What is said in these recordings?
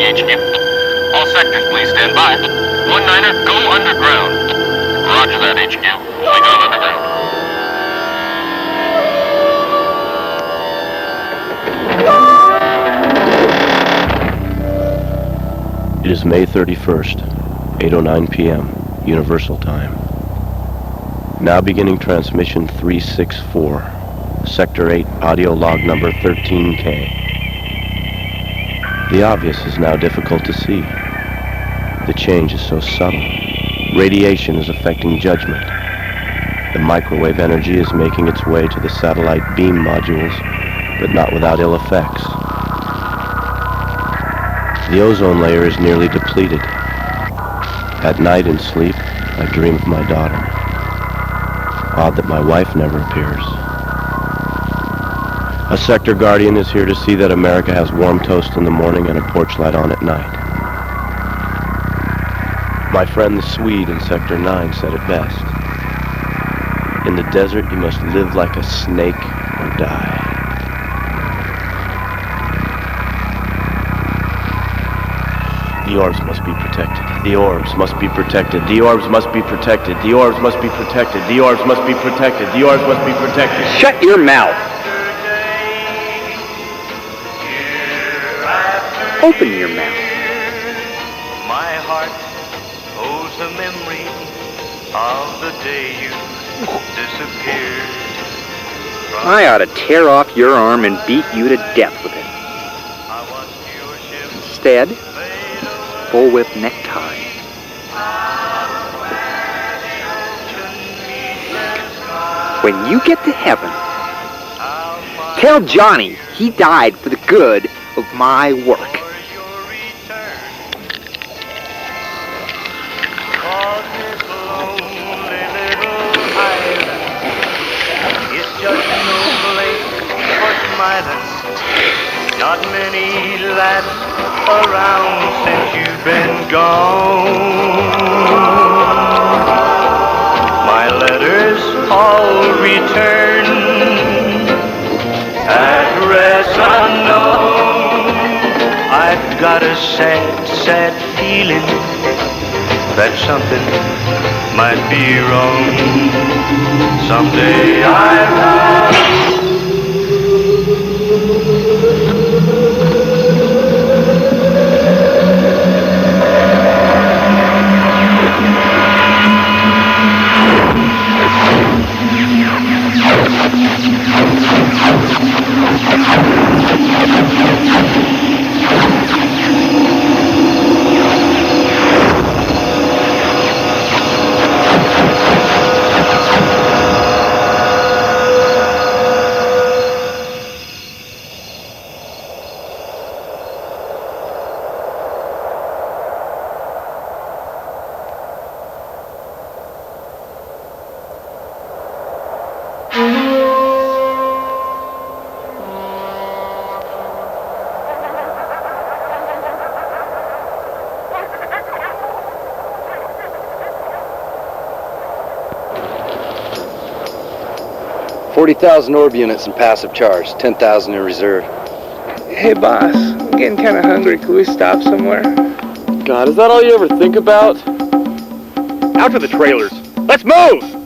HQ. All sectors, please stand by. 1-9er, go underground. Roger that, HQ. Moving on underground. It is May 31st, 8:09 p.m., Universal Time. Now beginning transmission 364, Sector 8, audio log number 13K. The obvious is now difficult to see. The change is so subtle. Radiation is affecting judgment. The microwave energy is making its way to the satellite beam modules, but not without ill effects. The ozone layer is nearly depleted. At night in sleep, I dream of my daughter. Odd that my wife never appears. A sector guardian is here to see that America has warm toast in the morning and a porch light on at night. My friend the Swede in Sector 9 said it best. In the desert, you must live like a snake or die. The orbs must be protected. The orbs must be protected. The orbs must be protected. The orbs must be protected. The orbs must be protected. The orbs must be protected. Shut your mouth. Open your mouth. My heart holds the memory of the day you disappeared. I ought to tear off your arm and beat you to death with it. Instead, bullwhip necktie. When you get to heaven, tell Johnny he died for the good of my work. Not many lads around since you've been gone. My letters all return, address unknown. I've got a sad, sad feeling that something might be wrong. Someday I'll 40,000 orb units in passive charge, 10,000 in reserve. Hey boss, I'm getting kind of hungry. Can we stop somewhere? God, is that all you ever think about? Out to the trailers. Let's move!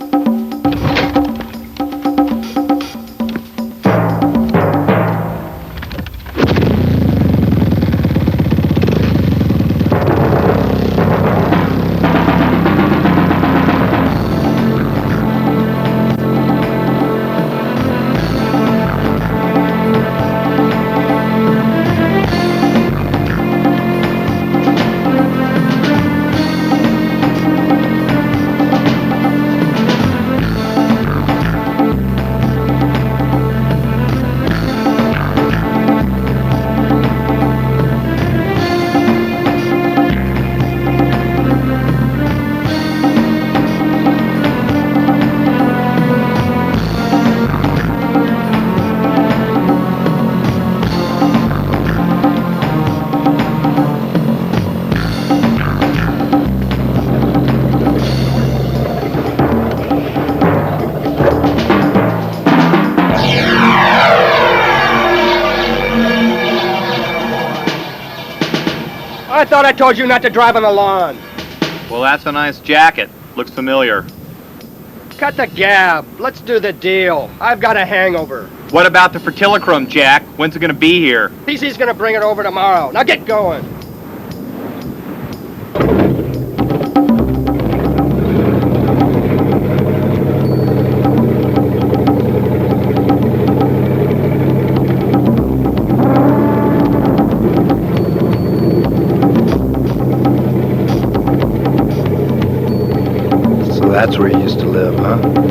thought I told you not to drive on the lawn. Well, that's a nice jacket. Looks familiar. Cut the gab. Let's do the deal. I've got a hangover. What about the FertiliChrome, Jack? When's it gonna be here? PC's gonna bring it over tomorrow. Now get going. So that's where you used to live, huh?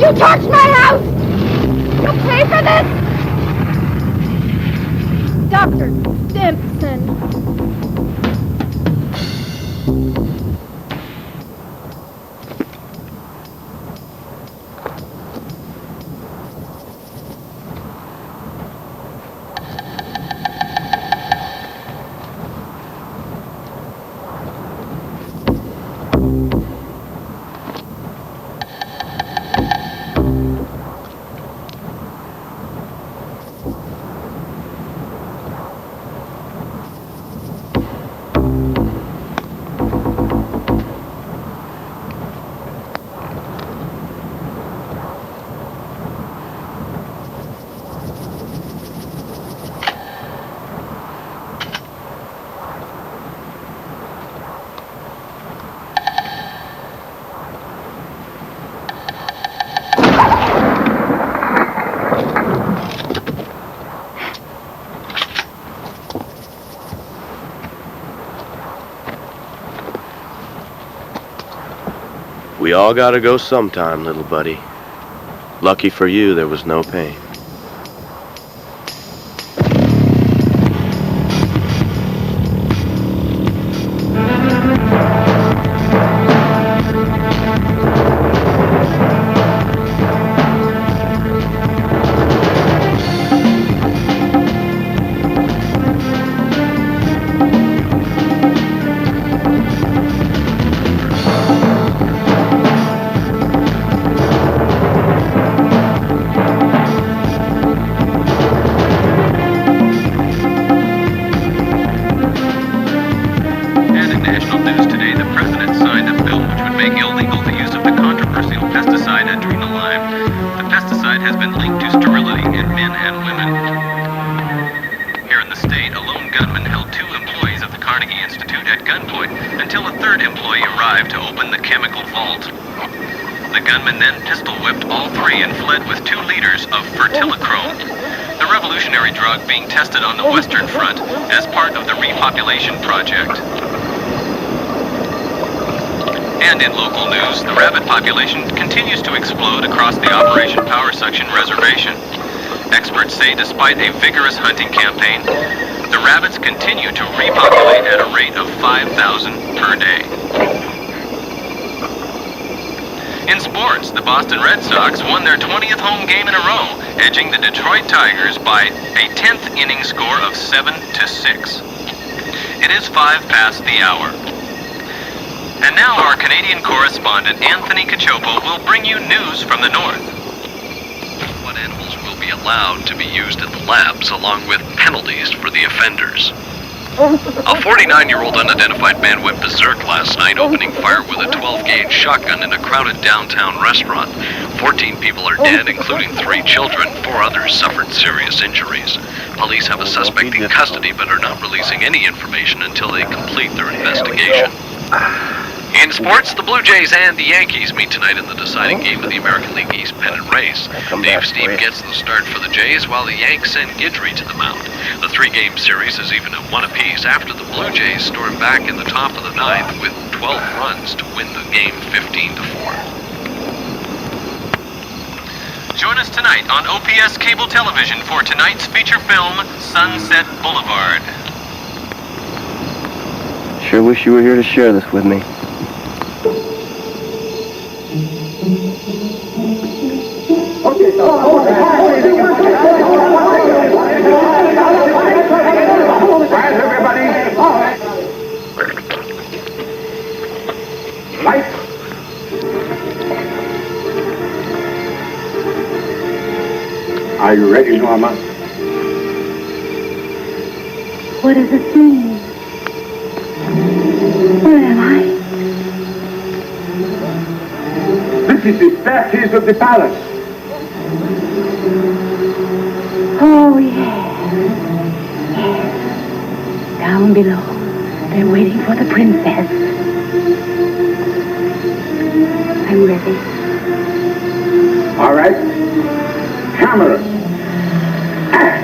You torched my house! You'll pay for this? Dr. Simpson. We all gotta go sometime, little buddy. Lucky for you, there was no pain. Population continues to explode across the Operation Power Suction Reservation. Experts say despite a vigorous hunting campaign, the rabbits continue to repopulate at a rate of 5,000 per day. In sports, the Boston Red Sox won their 20th home game in a row, edging the Detroit Tigers by a 10th inning score of 7-6. It is 5 past the hour. And now our Canadian correspondent, Anthony Cachopo, will bring you news from the north. What animals will be allowed to be used in the labs, along with penalties for the offenders. A 49-year-old unidentified man went berserk last night, opening fire with a 12-gauge shotgun in a crowded downtown restaurant. 14 people are dead, including 3 children. 4 others suffered serious injuries. Police have a suspect in custody, but are not releasing any information until they complete their investigation. In sports, the Blue Jays and the Yankees meet tonight in the deciding game of the American League East pennant race. Dave Steve gets the start for the Jays, while the Yanks send Guidry to the mound. The 3-game series is even at 1 apiece after the Blue Jays storm back in the top of the 9th with 12 runs to win the game 15-4. Join us tonight on OPS Cable Television for tonight's feature film, Sunset Boulevard. Sure wish you were here to share this with me. Are you ready, Norma? What does it mean? Where am I? This is the staircase of the palace. Oh, yes. Yes. Down below, they're waiting for the princess. I'm ready. All right. Cameras. Act.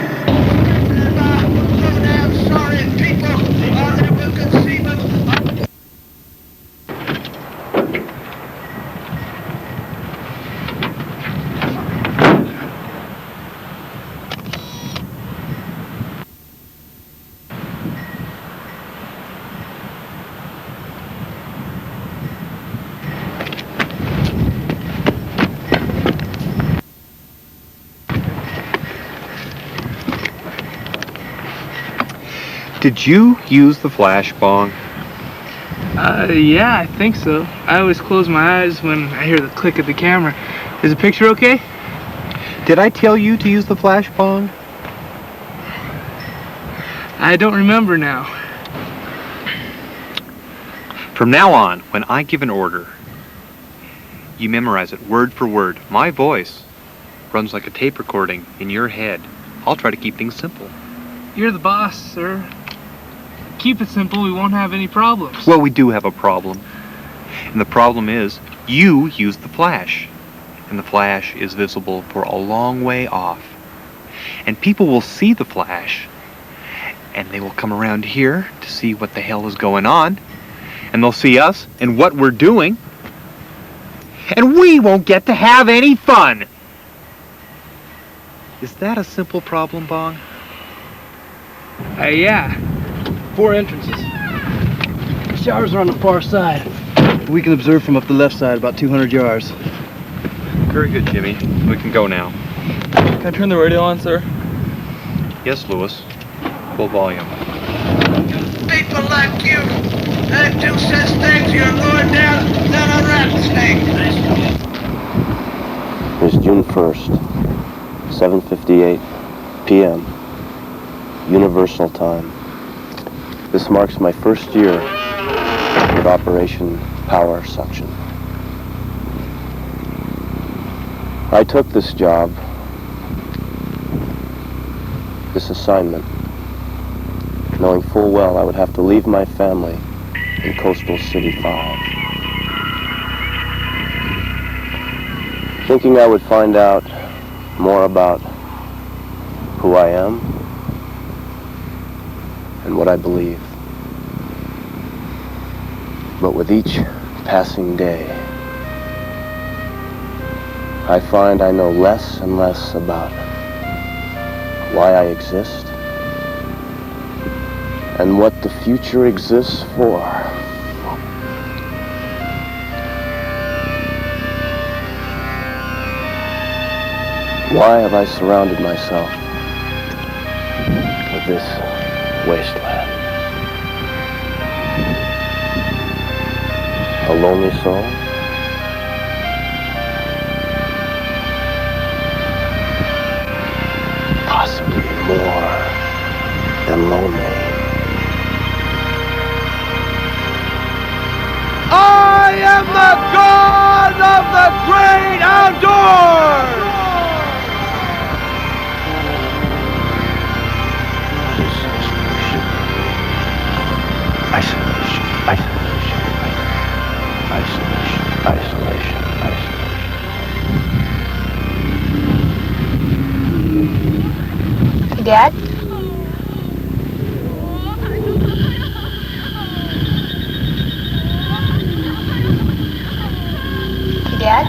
Did you use the flash, Bong? Yeah, I think so. I always close my eyes when I hear the click of the camera. Is the picture okay? Did I tell you to use the flash, Bong? I don't remember now. From now on, when I give an order, you memorize it word for word. My voice runs like a tape recording in your head. I'll try to keep things simple. You're the boss, sir. Keep it simple, we won't have any problems. Well, we do have a problem. And the problem is, you use the flash. And the flash is visible for a long way off. And people will see the flash. And they will come around here to see what the hell is going on. And they'll see us and what we're doing. And we won't get to have any fun. Is that a simple problem, Bong? Yeah. 4 entrances. The showers are on the far side. We can observe from up the left side, about 200 yards. Very good, Jimmy. We can go now. Can I turn the radio on, sir? Yes, Lewis. Full volume. People like you that do such things, you're going down a rattlesnake. It's June 1st, 7:58 p.m. Universal Time. This marks my first year with Operation Power Suction. I took this job, this assignment, knowing full well I would have to leave my family in Coastal City 5. Thinking I would find out more about who I am and what I believe. But with each passing day, I find I know less and less about why I exist and what the future exists for. Why have I surrounded myself with this wasteland? A lonely soul? Possibly more than lonely. of the great outdoors! Isolation, isolation, isolation, isolation, isolation. Hey, Dad? Hey, Dad?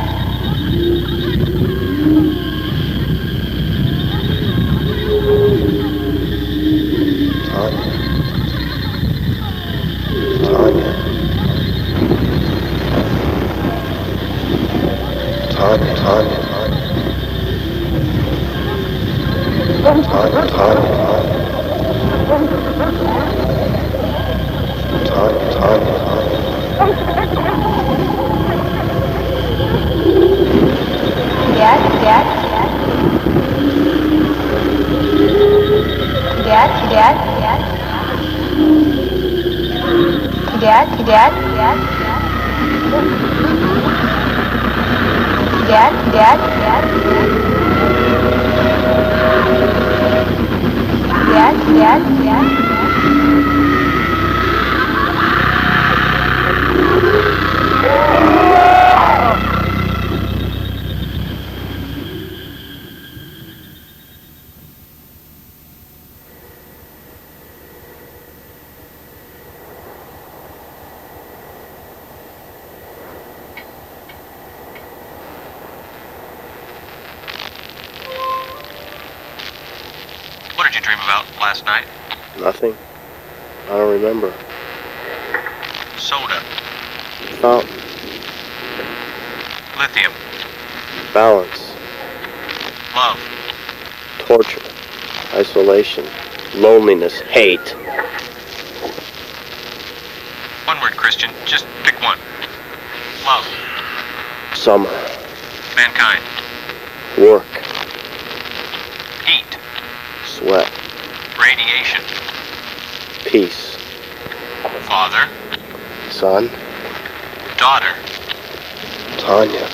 What did you dream about last night? Nothing. I don't remember. Soda. Fountain. Lithium. Balance. Love. Torture. Isolation. Loneliness. Hate. One word, Christian. Just pick one. Love. Summer. Mankind. Work. Heat. Sweat. Radiation. Peace. Father. Son. Daughter. Tanya.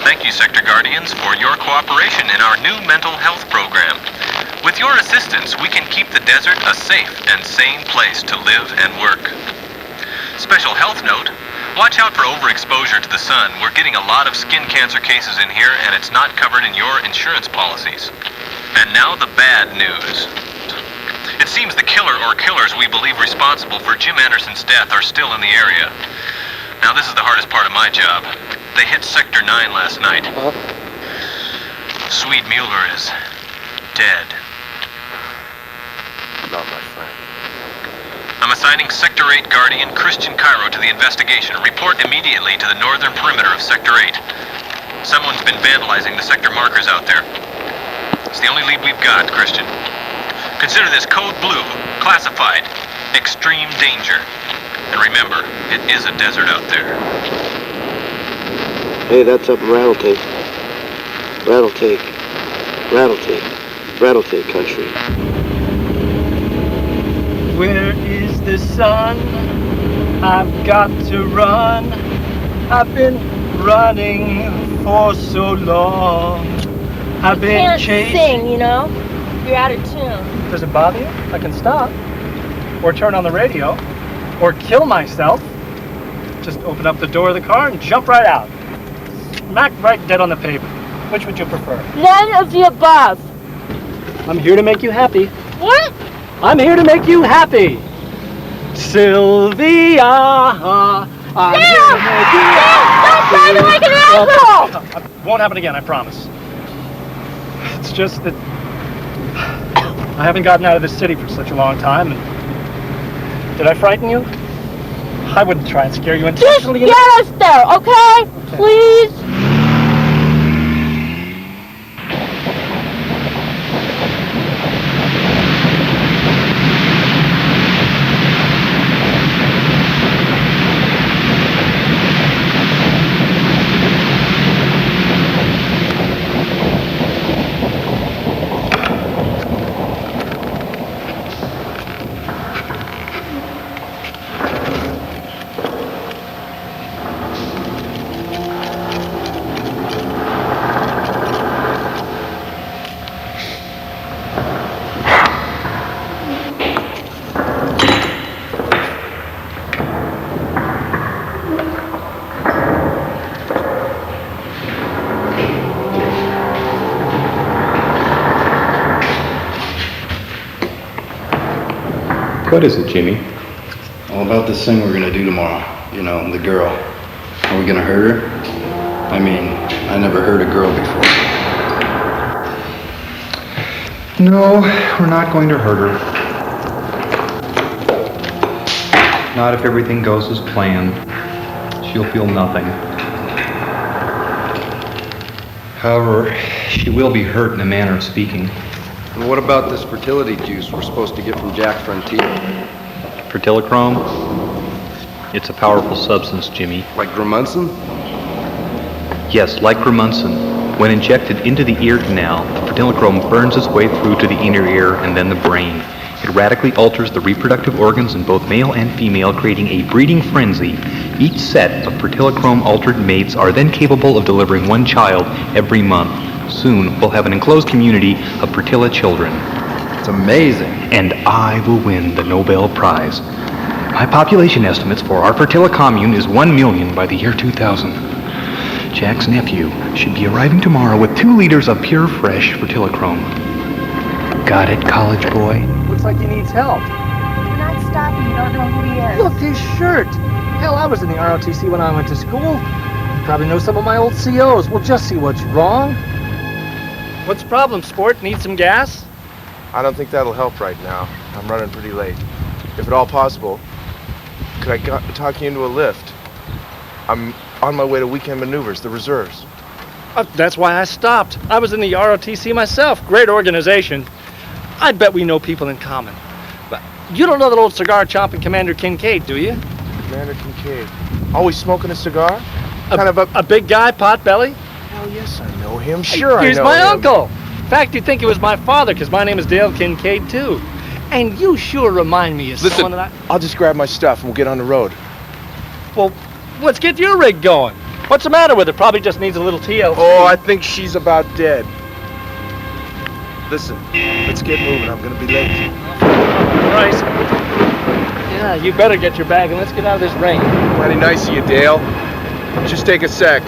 Thank you, Sector Guardians, for your cooperation in our new mental health program. With your assistance, we can keep the desert a safe and sane place to live and work. Special health note, watch out for overexposure to the sun. We're getting a lot of skin cancer cases in here, and it's not covered in your insurance policies. And now the bad news. It seems the killer or killers we believe responsible for Jim Anderson's death are still in the area. Now this is the hardest part of my job. They hit Sector 9 last night. Swede Mueller is dead. Not my friend. I'm assigning Sector 8 Guardian Christian Cairo to the investigation. Report immediately to the northern perimeter of Sector 8. Someone's been vandalizing the sector markers out there. It's the only lead we've got, Christian. Consider this Code Blue, classified, extreme danger. And remember, it is a desert out there. Hey, that's up in Rattletake. Rattletake. Rattletake. Rattletake country. Where is the sun? I've got to run. I've been running for so long. I've been can't chasing. sing, you know? You're out of tune. Does it bother you? I can stop. Or turn on the radio. Or kill myself. Just open up the door of the car and jump right out. Smack right dead on the pavement. Which would you prefer? None of the above. I'm here to make you happy. What? I'm here to make you happy. Sylvia, I'm here to make you happy. Stop sounding like an asshole! It won't happen again, I promise. It's just that I haven't gotten out of this city for such a long time. And did I frighten you? I wouldn't try and scare you intentionally. Just get us there, okay? Please? What is it, Jimmy? All about this thing we're gonna do tomorrow. You know, the girl. Are we gonna hurt her? I mean, I never hurt a girl before. No, we're not going to hurt her. Not if everything goes as planned. She'll feel nothing. However, she will be hurt in a manner of speaking. And what about this fertility juice we're supposed to get from Jack Frontier? FertiliChrome? It's a powerful substance, Jimmy. Like Gramunson? Yes, like Gramunson. When injected into the ear canal, the FertiliChrome burns its way through to the inner ear and then the brain. It radically alters the reproductive organs in both male and female, creating a breeding frenzy. Each set of FertiliChrome-altered mates are then capable of delivering one child every month. Soon, we'll have an enclosed community of Fertila children. It's amazing. And I will win the Nobel Prize. My population estimates for our Fertila commune is 1 million by the year 2000. Jack's nephew should be arriving tomorrow with 2 liters of pure, fresh FertiliChrome. Got it, college boy? Looks like he needs help. Do not stop him. You don't know who he is. Look, his shirt. Hell, I was in the ROTC when I went to school. You probably know some of my old COs. We'll just see what's wrong. What's the problem, sport? Need some gas? I don't think that'll help right now. I'm running pretty late. If at all possible, could I talk you into a lift? I'm on my way to weekend maneuvers, the reserves. That's why I stopped. I was in the ROTC myself. Great organization. I bet we know people in common. But you don't know that old cigar-chomping Commander Kincaid, do you? Commander Kincaid. Always smoking a cigar? A big guy, pot-belly? Hell yes, I know him. Sure, I know him. He's my uncle. In fact, you'd think it was my father, because my name is Dale Kincaid, too. And you sure remind me of someone that I'll just grab my stuff and we'll get on the road. Well, let's get your rig going. What's the matter with it? Probably just needs a little TLC. Oh, I think she's about dead. Listen, let's get moving. I'm gonna be late. Christ. Yeah, you better get your bag and let's get out of this rain. Mighty nice of you, Dale. Just take a sec.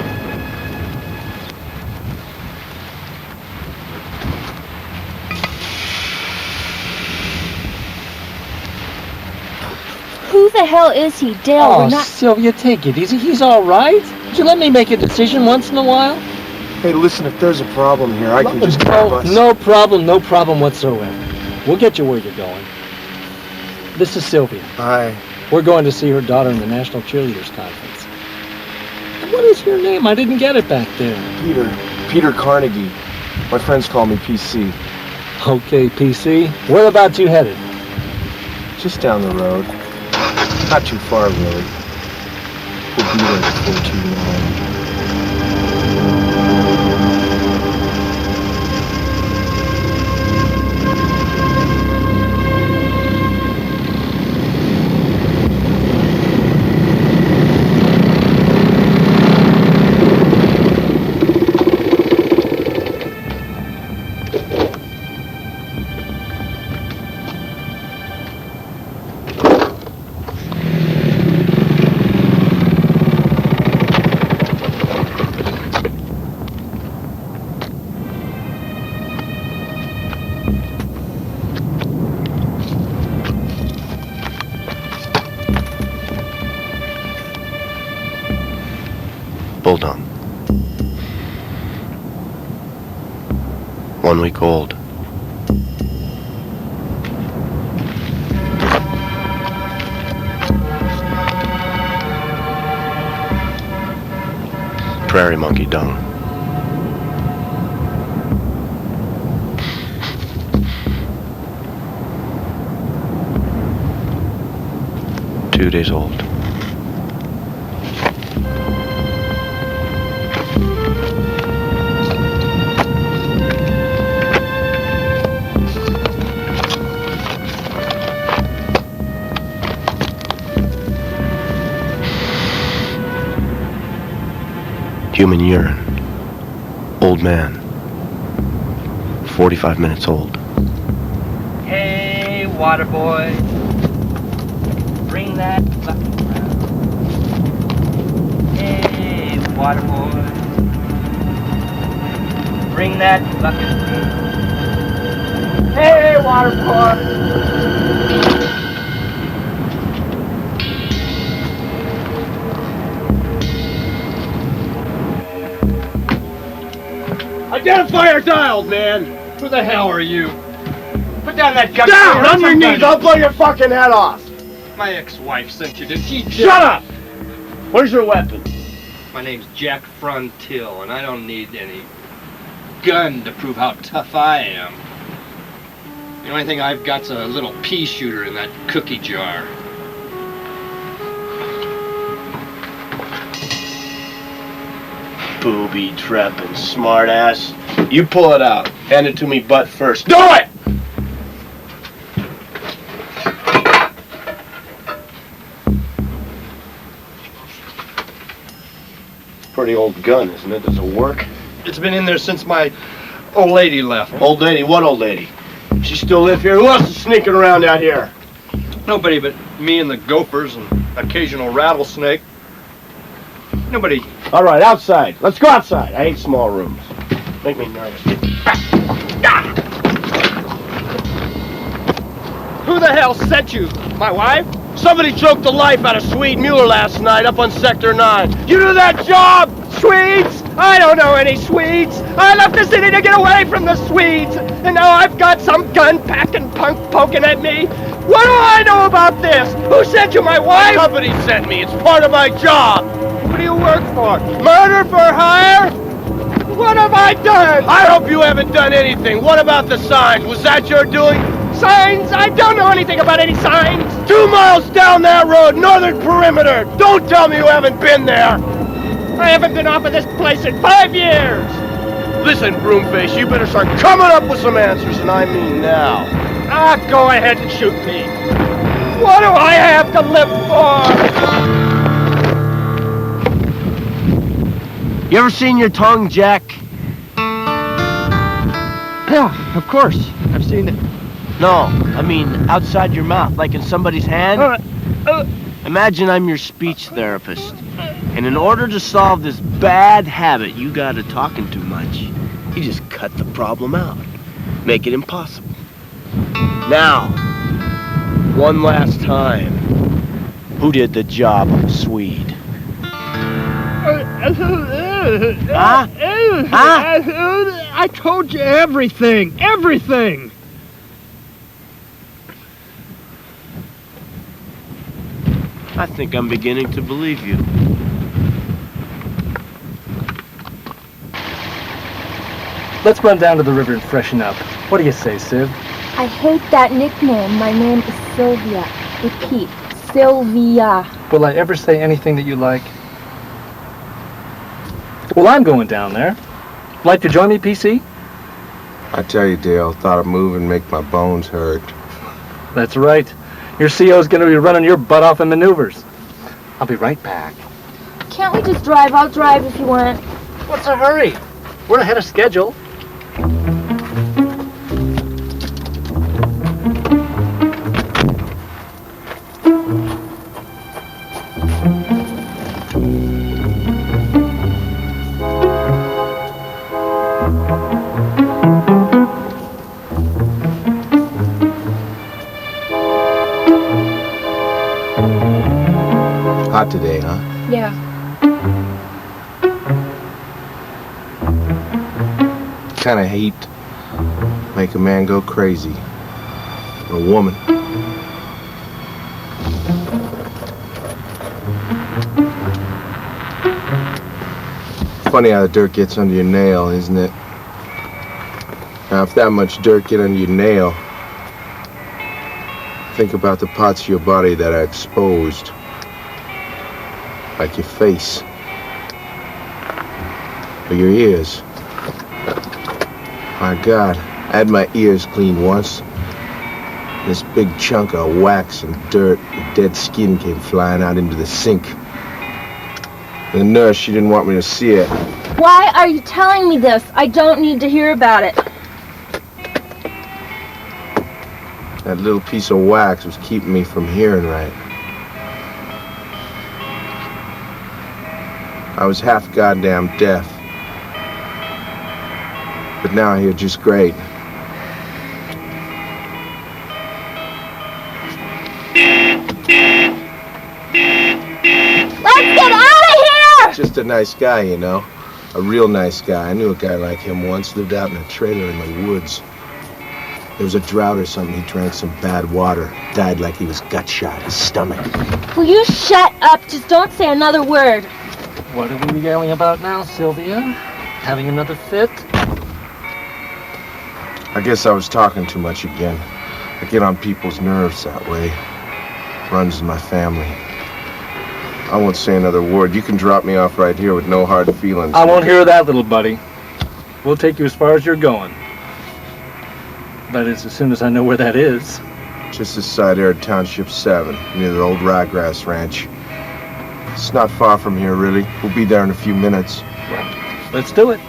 Who the hell is he, Dale? Oh, We're not... Sylvia, take it easy. He's all right. Would you let me make a decision once in a while? Hey, listen, if there's a problem here, I can just grab us. No problem whatsoever. We'll get you where you're going. This is Sylvia. Hi. We're going to see her daughter in the National Cheerleaders Conference. What is your name? I didn't get it back there. Peter Carnegie. My friends call me PC. Okay, PC. Whereabouts you headed? Just down the road. Not too far, really. We'll be there before too long. Bulldog. 1 week old. Prairie monkey dung. Two days old. Human urine. Old man. 45 minutes old. Hey, water boy. Bring that bucket around. Hey, water boy. Bring that bucket around. Hey, water boy. Identifier's dialed, man. Who the hell are you? Put down that gun. Down on your knees. I'll blow your fucking head off. My ex-wife sent you, did she? Shut up. Where's your weapon? My name's Jack Frontill, and I don't need any gun to prove how tough I am. The only thing I've got's a little pea shooter in that cookie jar. Booby trapping, smartass. You pull it out. Hand it to me butt first. Do it! Pretty old gun, isn't it? Does it work? It's been in there since my old lady left. Old lady? What old lady? She still live here? Who else is sneaking around out here? Nobody but me and the gophers and occasional rattlesnake. Nobody. All right, outside. Let's go outside. I hate small rooms. Make me nervous. Who the hell sent you? My wife? Somebody choked the life out of Swede Mueller last night up on Sector 9. You do that job? Swedes? I don't know any Swedes. I left the city to get away from the Swedes. And now I've got some gun-packing punk poking at me. What do I know about this? Who sent you, my wife? The company sent me. It's part of my job. What do you work for? Murder for hire? What have I done? I hope you haven't done anything. What about the signs? Was that your doing? Signs? I don't know anything about any signs. 2 miles down that road, northern perimeter. Don't tell me you haven't been there. I haven't been off of this place in 5 years. Listen, Broomface, you better start coming up with some answers, and I mean now. Ah, go ahead and shoot me. What do I have to live for? You ever seen your tongue, Jack? Yeah, of course. I've seen it. No, I mean outside your mouth, like in somebody's hand. Imagine I'm your speech therapist. And in order to solve this bad habit you got of talking too much, you just cut the problem out. Make it impossible. Now, one last time. Who did the job on the Swede? Huh? I told you everything. Everything. I think I'm beginning to believe you. Let's run down to the river and freshen up. What do you say, Siv? I hate that nickname. My name is Sylvia. Repeat, Sylvia. Will I ever say anything that you like? Well, I'm going down there. Like to join me, PC? I tell you, Dale, thought a move and make my bones hurt. That's right. Your CO's going to be running your butt off in maneuvers. I'll be right back. Can't we just drive? I'll drive if you want. What's the hurry? We're ahead of schedule. Hot today, huh? Yeah. Kinda hate make a man go crazy. Or a woman. Funny how the dirt gets under your nail, isn't it? Now, if that much dirt get under your nail, think about the parts of your body that are exposed. Like your face. Or your ears. My God, I had my ears cleaned once. This big chunk of wax and dirt and dead skin came flying out into the sink. The nurse, she didn't want me to see it. Why are you telling me this? I don't need to hear about it. That little piece of wax was keeping me from hearing right. I was half goddamn deaf. But now I hear just great. Let's get out of here! Just a nice guy, you know. A real nice guy. I knew a guy like him once. Lived out in a trailer in the woods. There was a drought or something. He drank some bad water. Died like he was gut shot. His stomach. Will you shut up? Just don't say another word. What are we yelling about now, Sylvia? Having another fit? I guess I was talking too much again. I get on people's nerves that way. Runs in my family. I won't say another word. You can drop me off right here with no hard feelings. I won't hear that, little buddy. We'll take you as far as you're going. That is, as soon as I know where that is. Just this side here at Township 7, near the old ryegrass ranch. It's not far from here, really. We'll be there in a few minutes. Let's do it.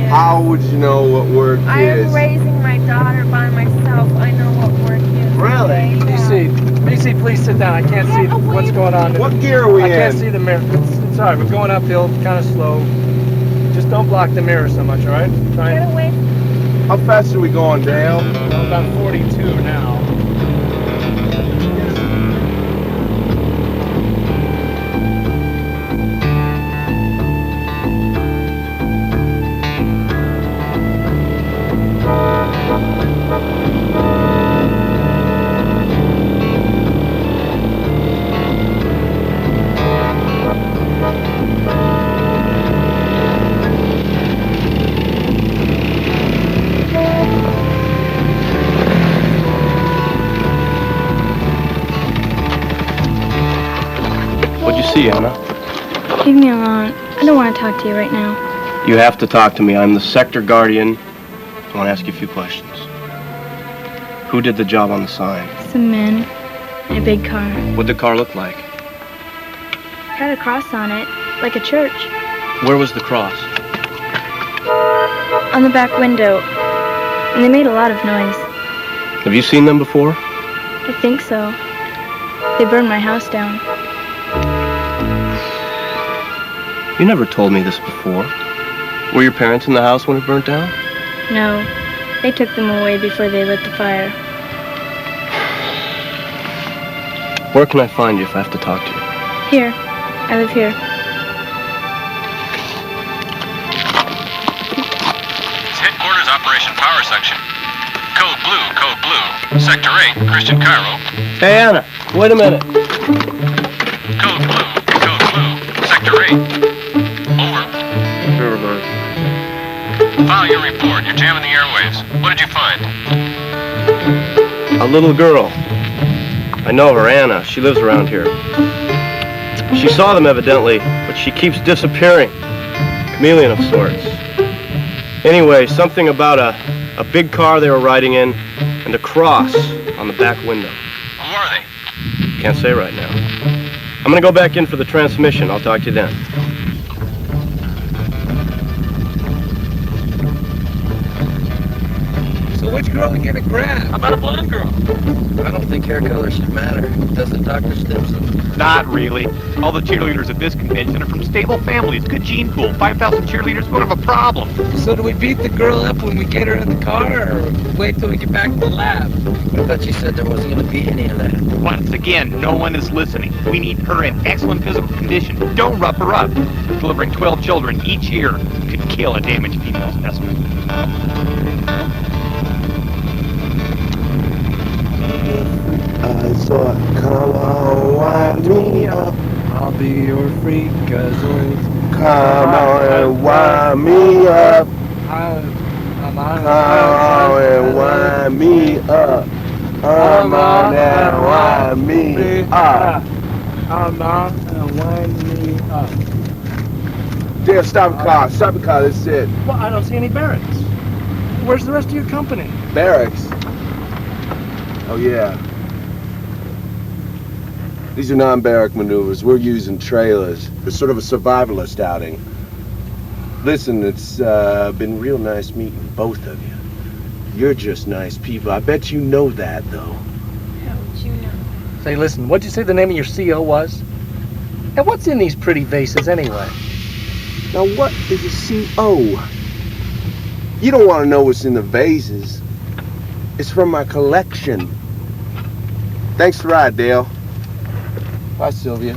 How would you know what work is? I am raising my daughter by myself. I know what work is. Really? BC, please sit down. I can't see what's going on. What gear are we in? I can't see the mirror. It's all right. We're going uphill, kind of slow. Just don't block the mirror so much, all right? Get away. How fast are we going, Dale? Well, about 42 now. What'd you see, Anna? Leave me alone. I don't want to talk to you right now. You have to talk to me. I'm the sector guardian. I want to ask you a few questions. Who did the job on the sign? Some men in a big car. What'd the car look like? Had a cross on it, like a church. Where was the cross? On the back window. And they made a lot of noise. Have you seen them before? I think so. They burned my house down. You never told me this before. Were your parents in the house when it burnt down? No. They took them away before they lit the fire. Where can I find you if I have to talk to you? Here. I live here. It's headquarters Operation Power Section. Code Blue. Sector 8, Christian Cairo. Hey, Anna, wait a minute. Code Blue. Sector 8. Over. File your report. You're jamming the airwaves. What did you find? A little girl. I know her, Anna. She lives around here. She saw them evidently, but she keeps disappearing. Chameleon of sorts. Anyway, something about a big car they were riding in and a cross on the back window. Who are they? Can't say right now. I'm gonna go back in for the transmission. I'll talk to you then. So which girl are we gonna grab? How about a blonde girl? I don't think hair color should matter. Doesn't Dr. Stimson? Not really. All the cheerleaders at this convention are from stable families. Good gene pool. 5,000 cheerleaders won't have a problem. So do we beat the girl up when we get her in the car, or wait till we get back to the lab? I thought you said there wasn't gonna be any of that. Once again, no one is listening. We need her in excellent physical condition. Don't rough her up. Delivering 12 children each year could kill a damaged female specimen. I saw it. Come on, wind me up. I'll be your freak, cause Come on and wind wind me up. Come on and wind me up. Come on and wind me up. Come on and wind me up. Dale, stop a car. Stop a car. That's it. Well, I don't see any barracks. Where's the rest of your company? Barracks? Oh, yeah. These are non-barrack maneuvers. We're using trailers. It's sort of a survivalist outing. Listen, it's been real nice meeting both of you. You're just nice people. I bet you know that, though. How would you know? Say, listen, what'd you say the name of your CO was? And what's in these pretty vases, anyway? Now, what is a CO? You don't want to know what's in the vases. It's from my collection. Thanks for the ride, Dale. Bye, Sylvia.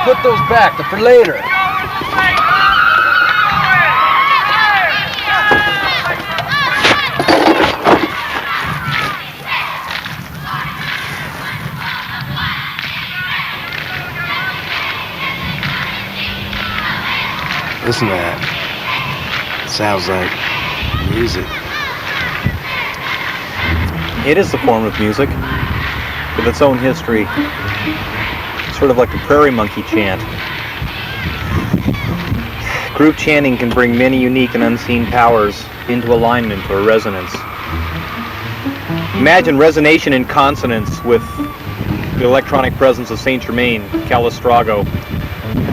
Put those back, they're for later. Listen to that. Sounds like music. It is a form of music, with its own history. Sort of like the prairie monkey chant. Group chanting can bring many unique and unseen powers into alignment or resonance. Imagine resonation in consonance with the electronic presence of Saint Germain, Calistrago,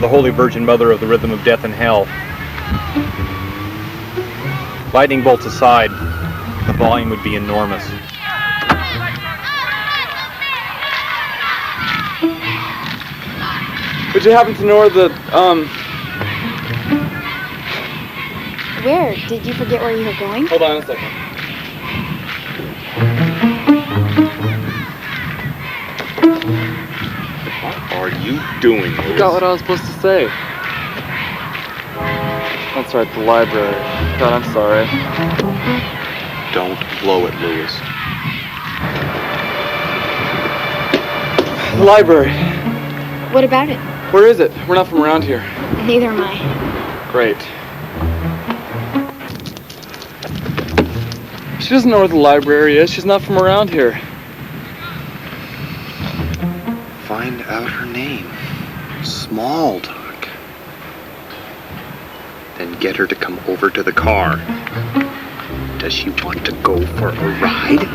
the Holy Virgin Mother of the Rhythm of Death and Hell. Lightning bolts aside, the volume would be enormous. Would you happen to know where the, Where? Did you forget where you were going? Hold on a second. What are you doing, Louis? Forgot what I was supposed to say. That's right, the library. God, I'm sorry. Don't blow it, Louis. The library. What about it? Where is it? We're not from around here. Neither am I. Great. She doesn't know where the library is. She's not from around here. Find out her name. Small talk. Then get her to come over to the car. Does she want to go for a ride?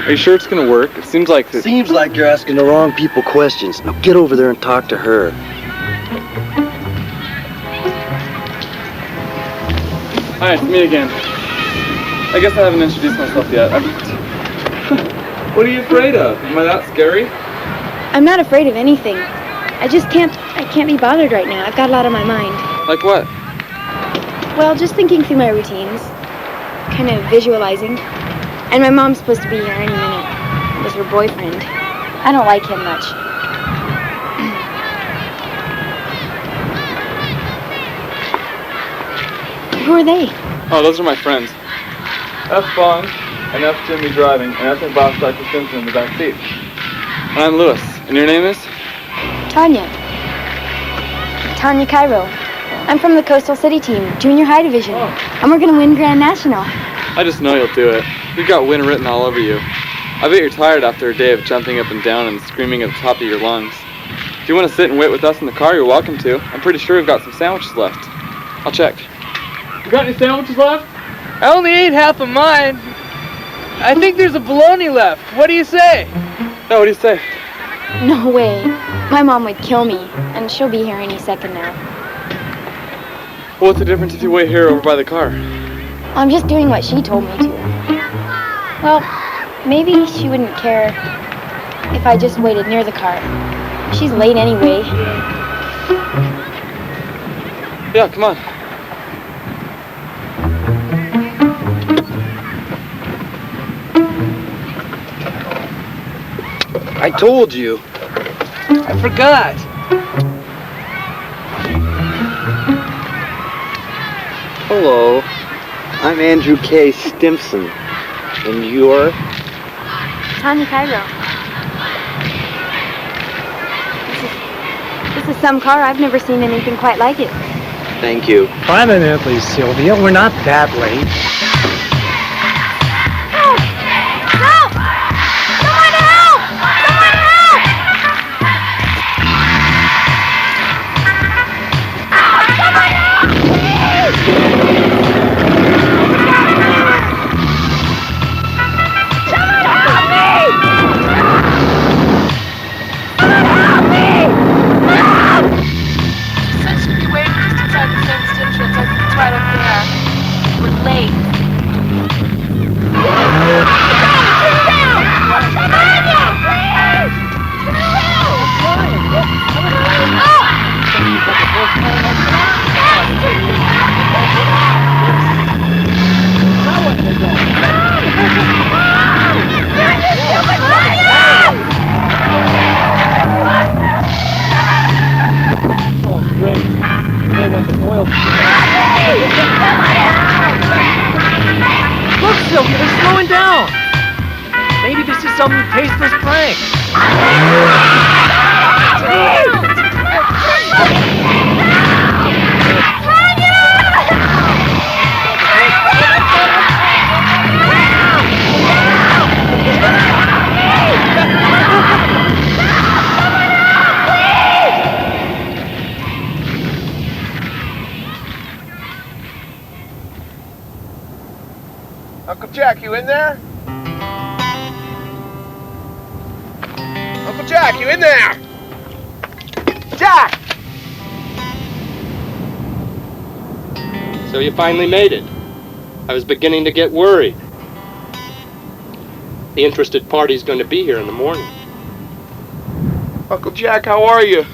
Are you sure it's gonna work? It seems like Seems like you're asking the wrong people questions. Now get over there and talk to her. Hi, it's me again. I guess I haven't introduced myself yet. What are you afraid of? Am I that scary? I'm not afraid of anything. I can't be bothered right now. I've got a lot on my mind. Like what? Well, just thinking through my routines. Kind of visualizing. And my mom's supposed to be here any minute with her boyfriend. I don't like him much. Who are they? Oh, those are my friends. F. Bond and F. Jimmy driving, and F. and Bob Dr. Simpson in the back seat. And I'm Lewis. And your name is? Tanya. Tanya Cairo. I'm from the Coastal City team, junior high division. And we're gonna win Grand National. I just know you'll do it. You've got win written all over you. I bet you're tired after a day of jumping up and down and screaming at the top of your lungs. If you want to sit and wait with us in the car, you're welcome to. I'm pretty sure we've got some sandwiches left. I'll check. You got any sandwiches left? I only ate half of mine. I think there's a bologna left. What do you say? No, what do you say? No way. My mom would kill me, and she'll be here any second now. Well, what's the difference if you wait here over by the car? I'm just doing what she told me to. Well, maybe she wouldn't care if I just waited near the car. She's late anyway. Yeah, come on. I told you. I forgot. Hello. I'm Andrew K. Stimson. And you're? Tanya Cairo. This is some car. I've never seen anything quite like it. Thank you. Prominently, Sylvia. We're not that late. Help! Help! Someone help! Someone help! Someone help! Someone help me! Someone help me! Help! She said she'd be waiting just inside the fenced entrance. I think it's right up there. We're late. Look, Sylvia, they're slowing down. Maybe this is some tasteless prank. Uncle Jack, you in there? Uncle Jack, you in there? Jack! So you finally made it. I was beginning to get worried. The interested party's going to be here in the morning. Uncle Jack, how are you?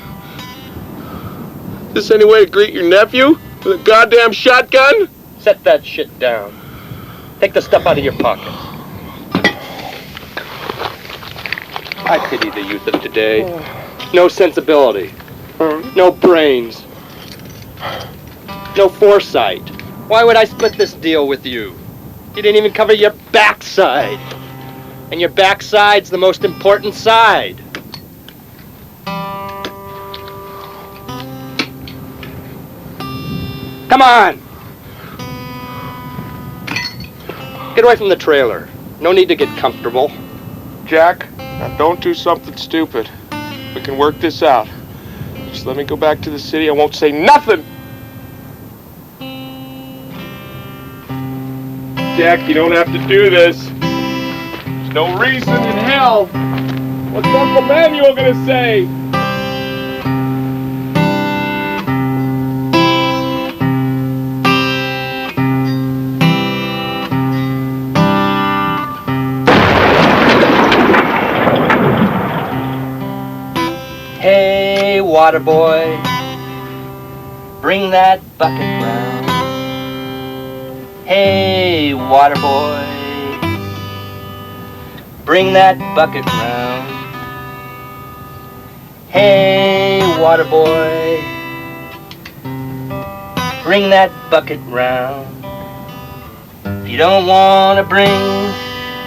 Is this any way to greet your nephew? With a goddamn shotgun? Set that shit down. Take the stuff out of your pockets. I pity the youth of today. No sensibility. No brains. No foresight. Why would I split this deal with you? You didn't even cover your backside. And your backside's the most important side. Come on! Get away from the trailer. No need to get comfortable. Jack, now don't do something stupid. We can work this out. Just let me go back to the city. I won't say nothing. Jack, you don't have to do this. There's no reason in hell. What's Uncle Manuel gonna say? Hey, water boy, bring that bucket round. Hey, water boy, bring that bucket round. Hey, water boy, bring that bucket round. If you don't want to bring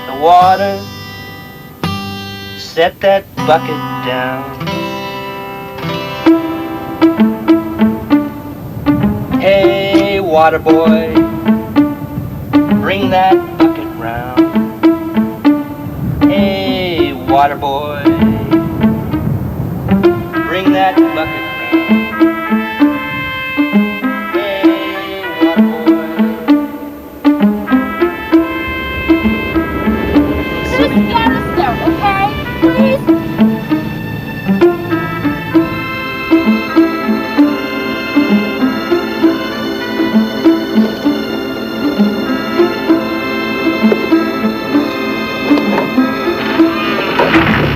the water, set that bucket down. Hey, water boy, bring that bucket round. Hey, water boy, bring that bucket round. Hey, water boy. Just get us there, okay? Please?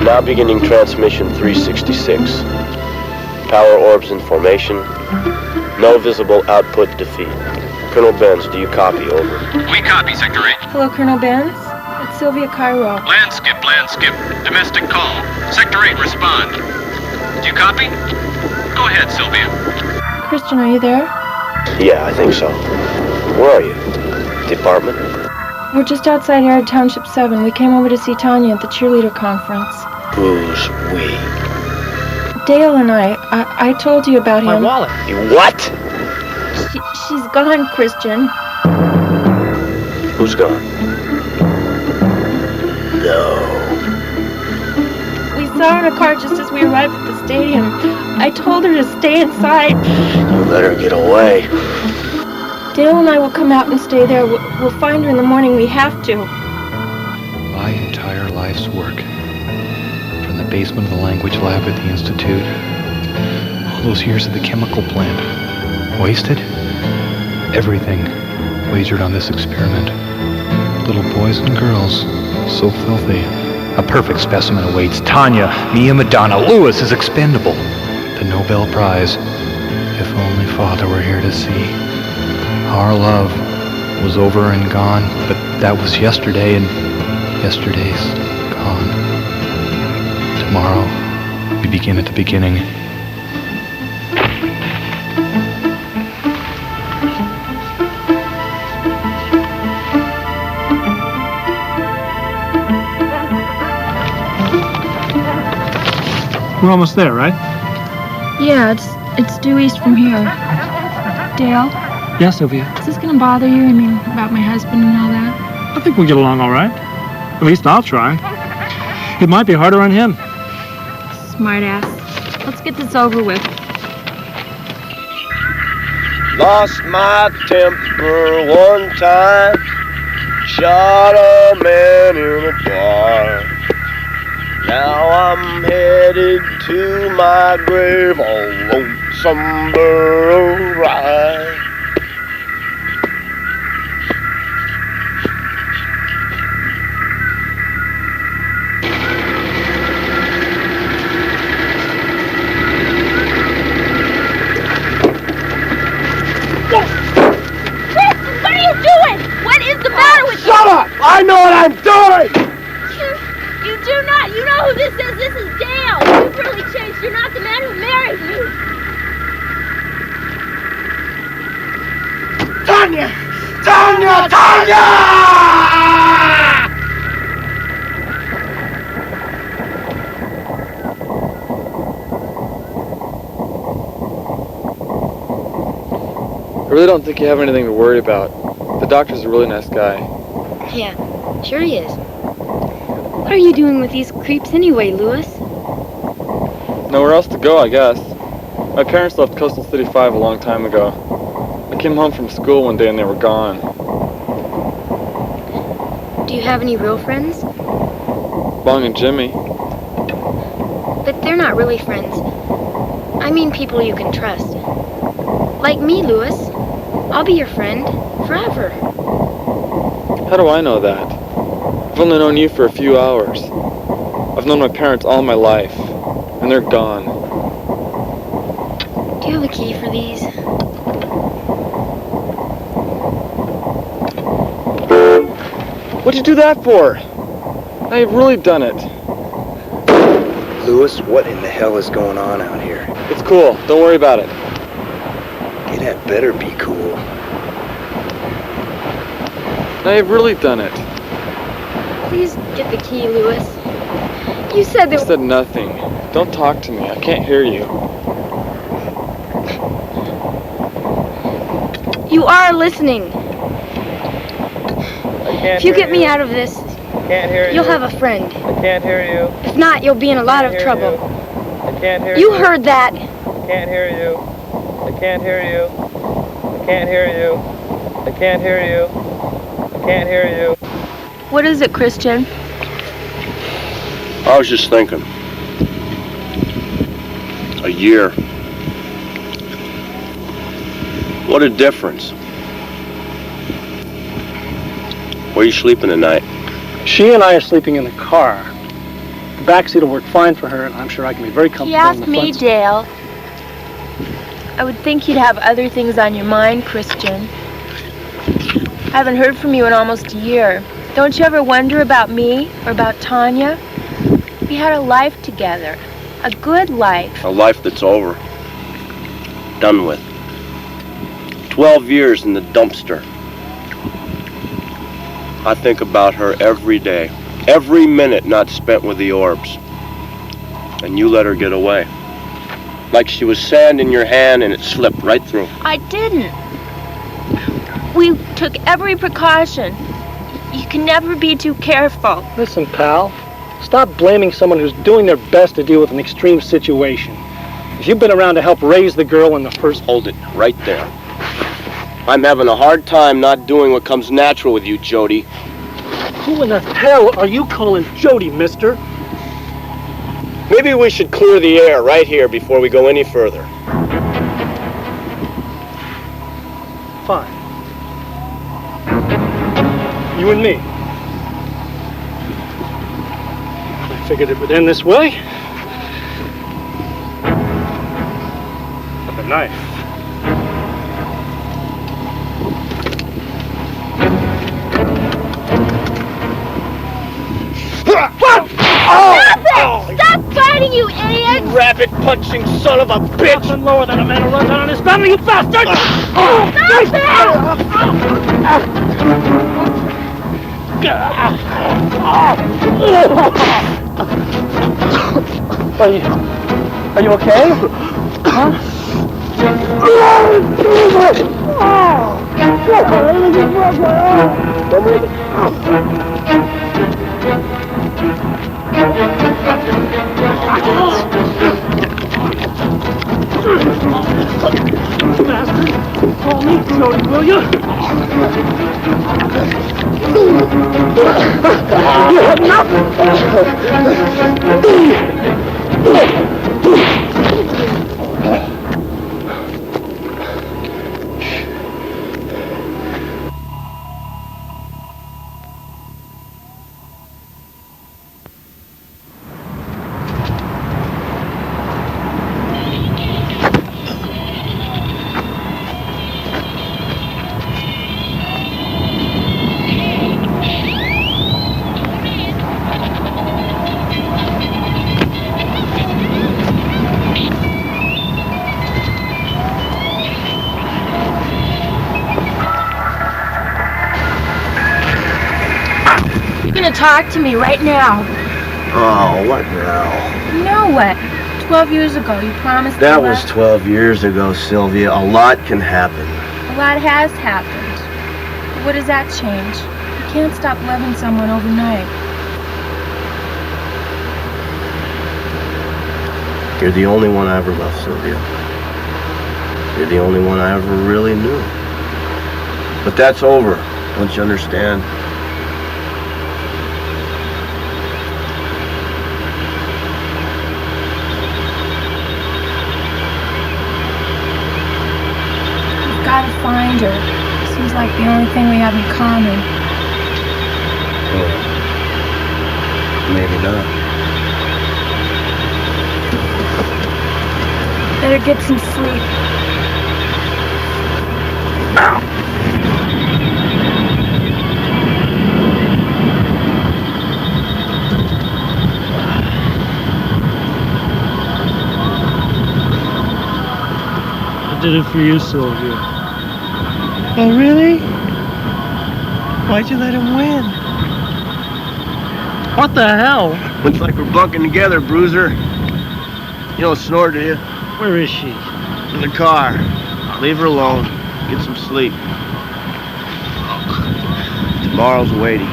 Now beginning transmission 366. Power orbs in formation. No visible output defeat. Colonel Benz, do you copy? Over. We copy, Sector 8. Hello, Colonel Benz. It's Sylvia Cairo. Land skip. Domestic call. Sector 8, respond. Do you copy? Go ahead, Sylvia. Christian, are you there? Yeah, I think so. Where are you? Department? We're just outside here at Township 7. We came over to see Tanya at the cheerleader conference. Who's we? Dale and I told you about him. My wallet. You what? She's gone, Christian. Who's gone? No. We saw her in a car just as we arrived at the stadium. I told her to stay inside. You let her get away. Dale and I will come out and stay there. We'll find her in the morning. We have to. My entire life's work. From the basement of the language lab at the Institute. All those years at the chemical plant. Wasted? Everything wagered on this experiment. Little boys and girls. So filthy. A perfect specimen awaits. Tanya, Mia Madonna, Lewis is expendable. The Nobel Prize. If only Father were here to see. Our love was over and gone, but that was yesterday, and yesterday's gone. Tomorrow, we begin at the beginning. We're almost there, right? Yeah, it's due east from here. Dale? Yeah, Sylvia. Is this gonna bother you? I mean, about my husband and all that? I think we'll get along all right. At least I'll try. It might be harder on him. Smart ass. Let's get this over with. Lost my temper one time. Shot a man in a bar. Now I'm headed to my grave on Lonesome Burrow Ride. What are you doing? What is the matter with you? Shut up! I know what I'm doing! You do not. You know who this is. This is Dale. You've really changed. You're not the man who married me. Tanya! Tanya! Tanya! I really don't think you have anything to worry about. The doctor's a really nice guy. Yeah, sure he is. What are you doing with these creeps anyway, Lewis? Nowhere else to go, I guess. My parents left Coastal City 5 a long time ago. I came home from school one day and they were gone. Do you have any real friends? Bong and Jimmy. But they're not really friends. I mean people you can trust. Like me, Lewis. I'll be your friend forever. How do I know that? I've only known you for a few hours. I've known my parents all my life, and they're gone. Do you have a key for these? What'd you do that for? Now you've really done it. Lewis, what in the hell is going on out here? It's cool. Don't worry about it. It had better be cool. Now you've really done it. Please get the key, Lewis. You said I said nothing. Don't talk to me. I can't hear you. You are listening. If you get me out of this, Can't hear you'll have a friend. I can't hear you. If not, you'll be in a lot of trouble. I can't hear You heard that. I can't hear you. I can't hear you. I can't hear you. I can't hear you. I can't hear you. What is it, Christian? I was just thinking. A year. What a difference. Where are you sleeping tonight? She and I are sleeping in the car. The back seat will work fine for her, and I'm sure I can be very comfortable He in the asked me, front. Dale. I would think you'd have other things on your mind, Christian. I haven't heard from you in almost a year. Don't you ever wonder about me or about Tanya? We had a life together. A good life. A life that's over. Done with. 12 years in the dumpster. I think about her every day. Every minute not spent with the orbs. And you let her get away. Like she was sand in your hand and it slipped right through. I didn't. We took every precaution. You can never be too careful. Listen, pal. Stop blaming someone who's doing their best to deal with an extreme situation. If you've been around to help raise the girl in the first... Hold it right there. I'm having a hard time not doing what comes natural with you, Jody. Who in the hell are you calling Jody, mister? Maybe we should clear the air right here before we go any further. Fine. You and me. I figured it would end this way. With a knife. Stop it! Stop fighting, you idiot! Rabbit-punching son of a bitch! Nothing lower than a man who runs out on his family, you bastard! Are you okay? Huh? Bastard! Call me Jody, will you? You have nothing! Talk to me right now. Oh, what now? You know what? 12 years ago, you promised That was 12 years ago, Sylvia. A lot can happen. A lot has happened. But what does that change? You can't stop loving someone overnight. You're the only one I ever loved, Sylvia. You're the only one I ever really knew. But that's over, don't you understand? Gotta find her. Seems like the only thing we have in common. Well, maybe not. Better get some sleep. I did it for you, Sylvia. Oh, really? Why'd you let him win? What the hell? Looks like we're bunking together, Bruiser. You don't snore, do you? Where is she? In the car. Leave her alone. Get some sleep. Tomorrow's waiting.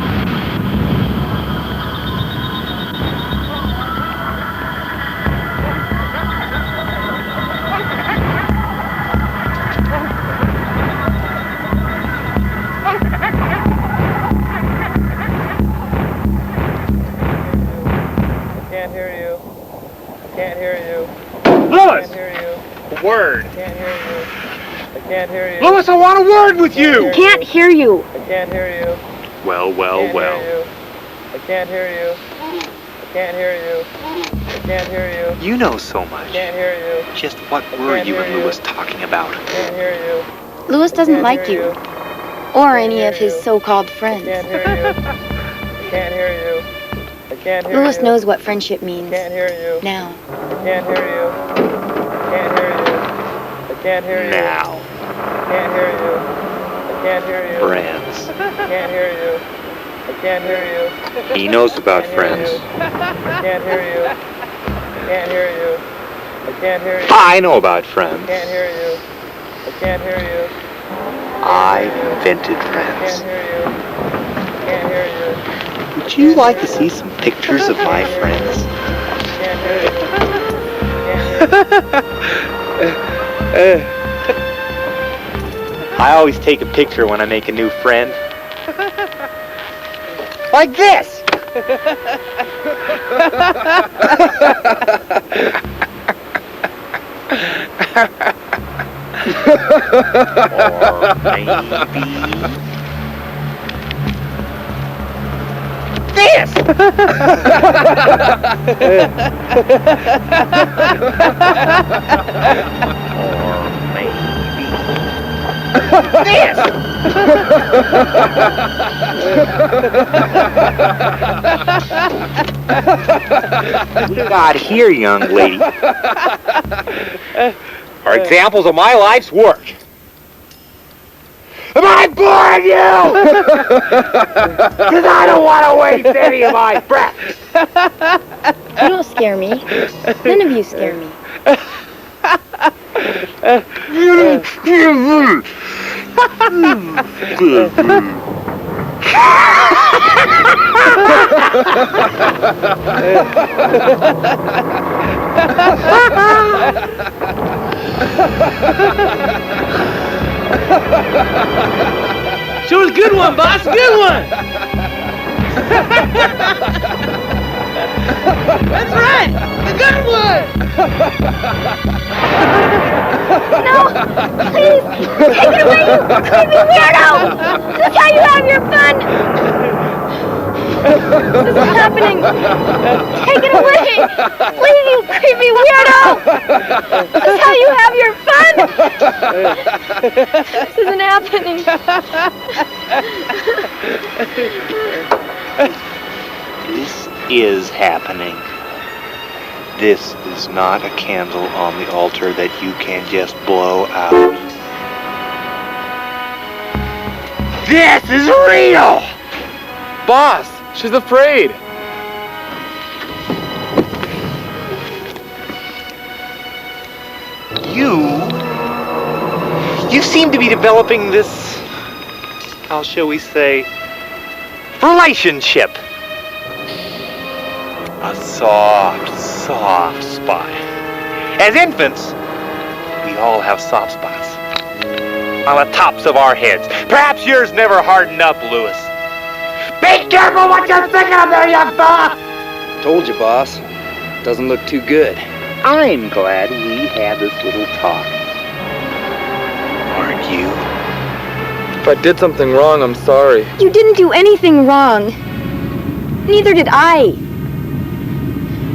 Word. I can't hear you. I can't hear you. Louis, I want a word with you. Can't hear you. I can't hear you. Well. I can't hear you. I Can't hear you. I can't hear you. You know so much. Can't hear you. Just what were you and Louis talking about? Can't hear you. Louis doesn't like you. Or any of his so-called friends. Can't hear you. I can't hear you. I can't hear you. Louis knows what friendship means. Can't hear you. Now. I can't hear you. I can't hear you. I can't hear you. Now. I can't hear you. I can't hear you. Friends. I can't hear you. I can't hear you. He knows about friends. I can't hear you. I can't hear you. I can't hear you. I know about friends. I can't hear you. I can't hear you. I invented I friends. can't hear you. I can't hear you. Would you like to see some pictures of my friends? I can't hear you. I can't hear you. I always take a picture when I make a new friend. Like this! Or maybe... This! Or maybe... This! God, here, young lady, are examples of my life's work. Am I boring you? Because I don't want to waste any of my breath. You don't scare me. None of you scare me. Show us a good one, boss. Good one. That's right. A good one. No! Please! Take it away, you creepy weirdo! This is how you have your fun! This is happening! Take it away! Please, you creepy weirdo! This is how you have your fun! This isn't happening. This is happening. This is not a candle on the altar that you can just blow out. This is real! Boss, she's afraid. You seem to be developing this, how shall we say, relationship. A soft spot. As infants, we all have soft spots on the tops of our heads. Perhaps yours never hardened up, Louis. Be careful what you're thinking of there, young fella! Told you, boss. Doesn't look too good. I'm glad we had this little talk. Aren't you? If I did something wrong, I'm sorry. You didn't do anything wrong. Neither did I.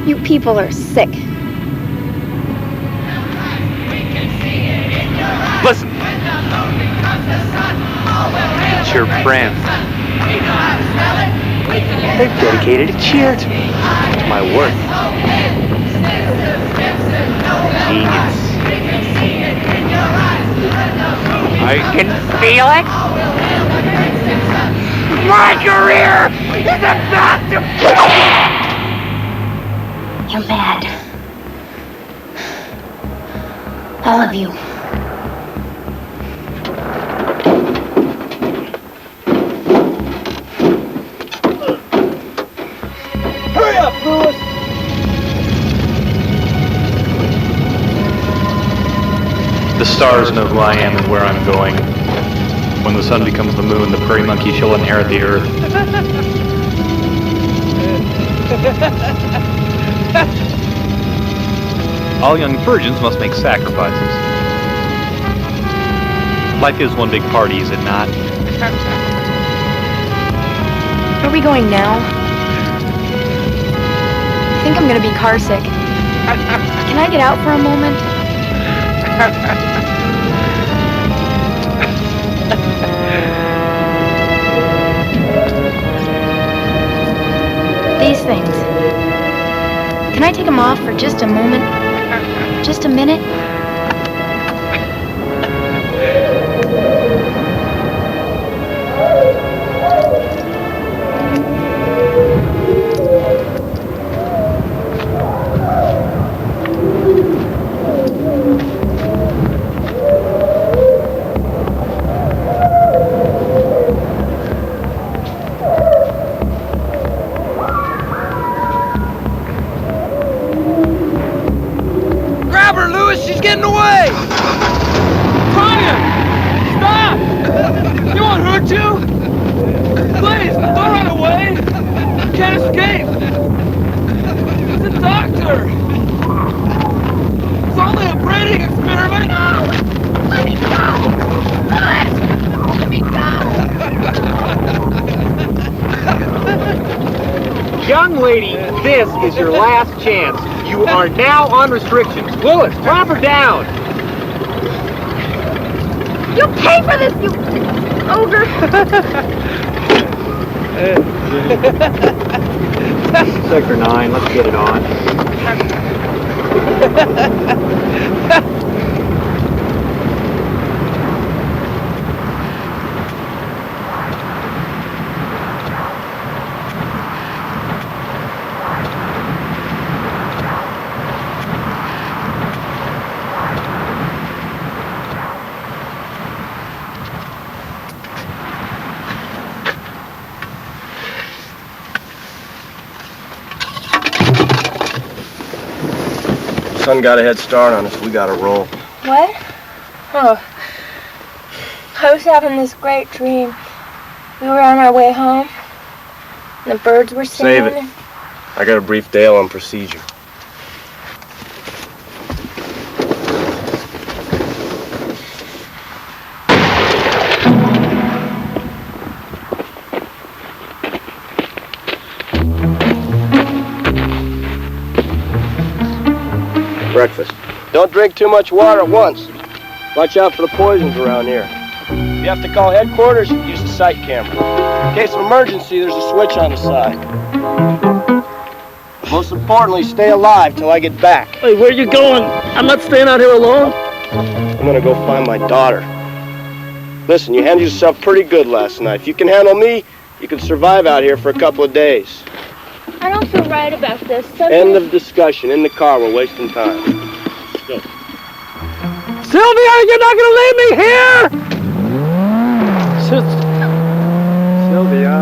You people are sick. Listen. It's your friends. They've dedicated a cheer to me, to my work. Genius. I can feel it. My career is about to... You're mad. All of you. Hurry up, Louis! The stars know who I am and where I'm going. When the sun becomes the moon, the prairie monkey shall inherit the earth. All young virgins must make sacrifices. Life is one big party, is it not? Are we going now? think I'm gonna be car sick. Can I get out for a moment? These things. Can I take them off for just a moment? Just a minute? She's getting away! Tanya! Stop! You won't hurt you? Please, don't run away! You can't escape! It's a doctor! It's only a breeding experiment! Let me go! Let me go! Young lady, this is your last chance. You are now on restrictions. Willis, drop her down. You'll pay for this, you ogre. Sector 9, let's get it on. Sun got a head start on us. We gotta roll. What? Oh. I was having this great dream. We were on our way home. And the birds were singing. Save it. I got to brief Dale on procedure. Breakfast. Don't drink too much water at once. Watch out for the poisons around here. If you have to call headquarters, use the sight camera. In case of emergency, there's a switch on the side. Most importantly, stay alive till I get back. Hey, where you going? I'm not staying out here alone. I'm gonna go find my daughter. Listen, you handled yourself pretty good last night. If you can handle me, you can survive out here for a couple of days. I don't feel right about this. End of discussion. In the car, we're wasting time. Go. Sylvia, you're not gonna leave me here! Sylvia,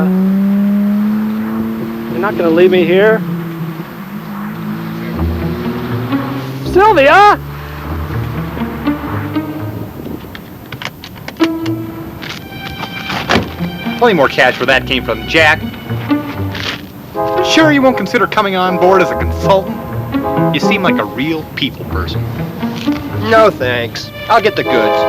you're not gonna leave me here? Sylvia! Plenty more cash where that came from, Jack. Sure you won't consider coming on board as a consultant? You seem like a real people person. No thanks. I'll get the goods.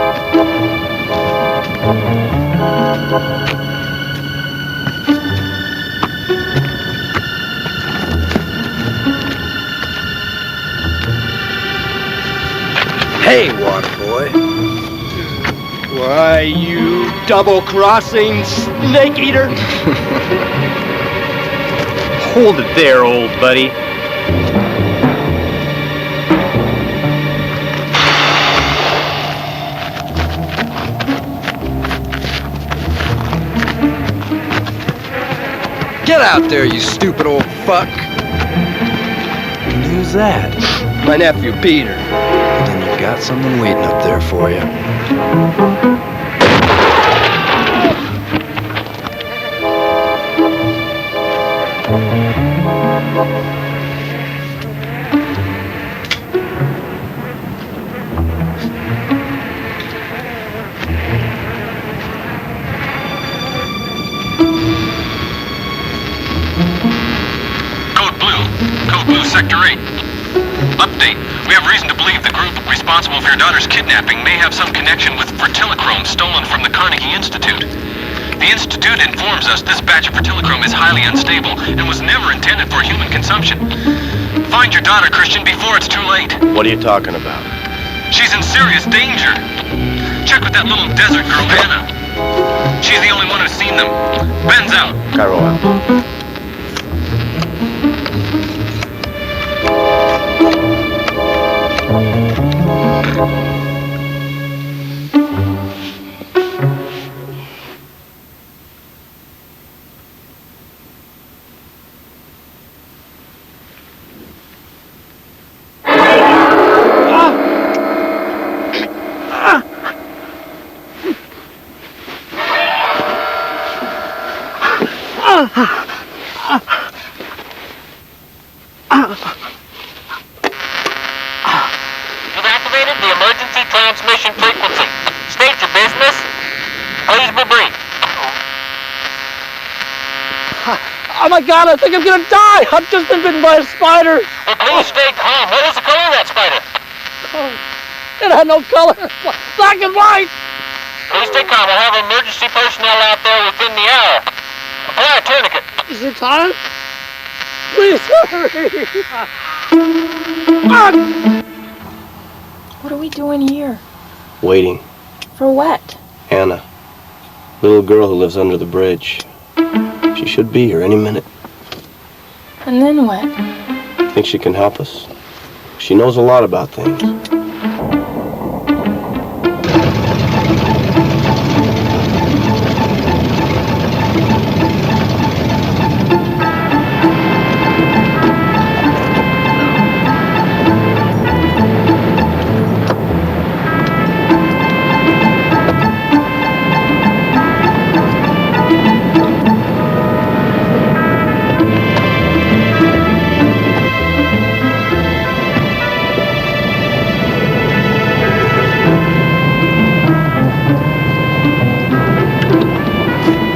Hey, Waterboy. Why, you double-crossing snake eater? Hold it there, old buddy. Get out there, you stupid old fuck. And who's that? My nephew, Peter. Well, then you got someone waiting up there for you. Sector 8. Update. We have reason to believe the group responsible for your daughter's kidnapping may have some connection with FertiliChrome stolen from the Carnegie Institute. The Institute informs us this batch of FertiliChrome is highly unstable and was never intended for human consumption. Find your daughter, Christian, before it's too late. What are you talking about? She's in serious danger. Check with that little desert girl, Anna. She's the only one who's seen them. Ben's out. Cairo out. You've activated the emergency transmission frequency. State your business. Please be brief. Oh my God, I think I'm gonna die! I've just been bitten by a spider! Well, please stay calm. What is the color of that spider? Oh, it had no color. Black and white! Please stay calm. We'll have emergency personnel out there within the hour. Apply a tourniquet. Is it time? Please hurry! What are we doing here? Waiting. For what? Anna. Little girl who lives under the bridge. She should be here any minute. And then what? Think she can help us? She knows a lot about things.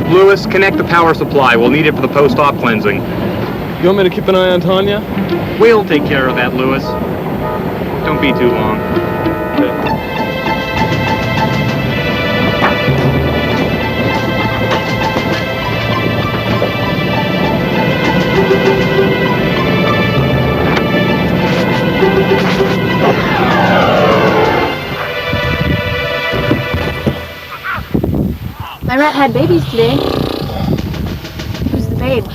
Lewis, connect the power supply. We'll need it for the post-op cleansing. You want me to keep an eye on Tanya? We'll take care of that, Lewis. Don't be too long. My rat had babies today. Who's the babe?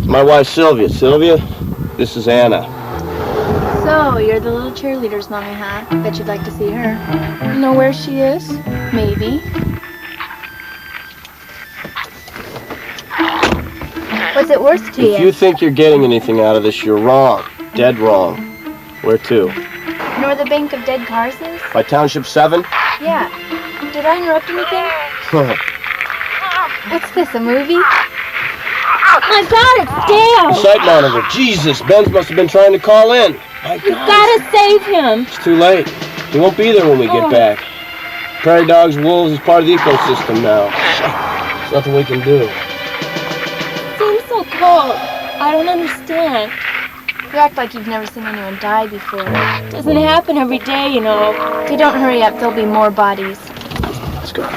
My wife, Sylvia. Sylvia, this is Anna. So, you're the little cheerleader's mommy, huh? Bet you'd like to see her. You know where she is? Maybe. What's it worth to you? If you think you're getting anything out of this, you're wrong. Dead wrong. Where to? You know where the bank of dead cars is? By Township 7? Yeah. Did I interrupt anything? What's this, a movie? My God, it's Dan! The sight monitor. Jesus, Benz must have been trying to call in. My You God. gotta save him! It's too late. He won't be there when we get back. Prairie dogs, wolves is part of the ecosystem now. There's nothing we can do. It seems so cold. I don't understand. You act like you've never seen anyone die before. It doesn't happen every day, you know. If you don't hurry up, there'll be more bodies. Let's go.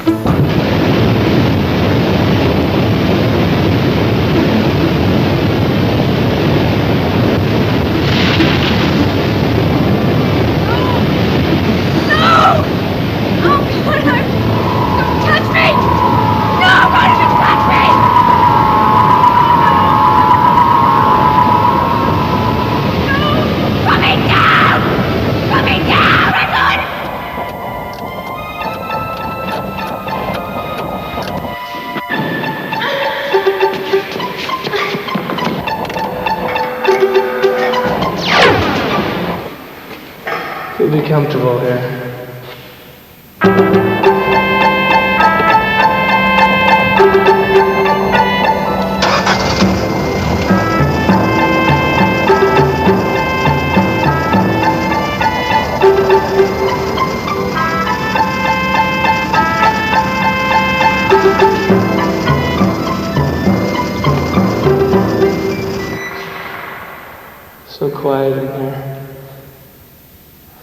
You'll be comfortable here. So quiet in here.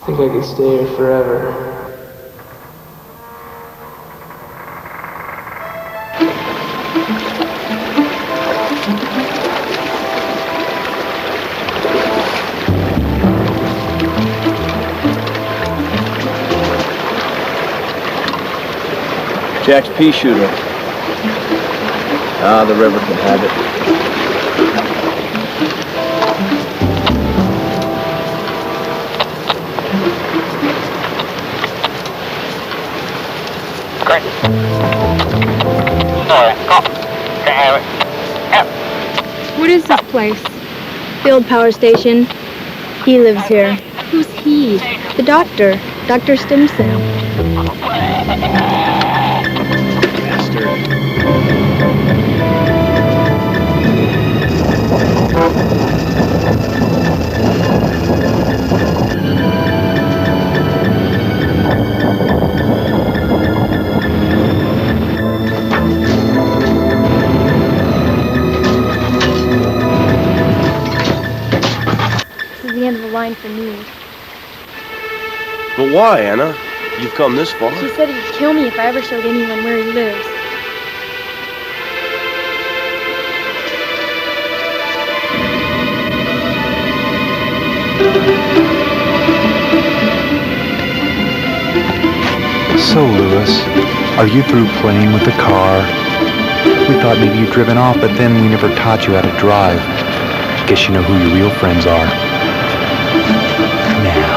I think I could stay here forever. Jack's pea shooter. Ah, the river can have it. Great. What is this place? The old power station. He lives here. Who's he? The doctor. Dr. Stimson. This is the end of the line for me. But why, Anna? You've come this far. She said he'd kill me if I ever showed anyone where he lives. So, Lewis, are you through playing with the car? We thought maybe you'd driven off, but then we never taught you how to drive. Guess you know who your real friends are. Now.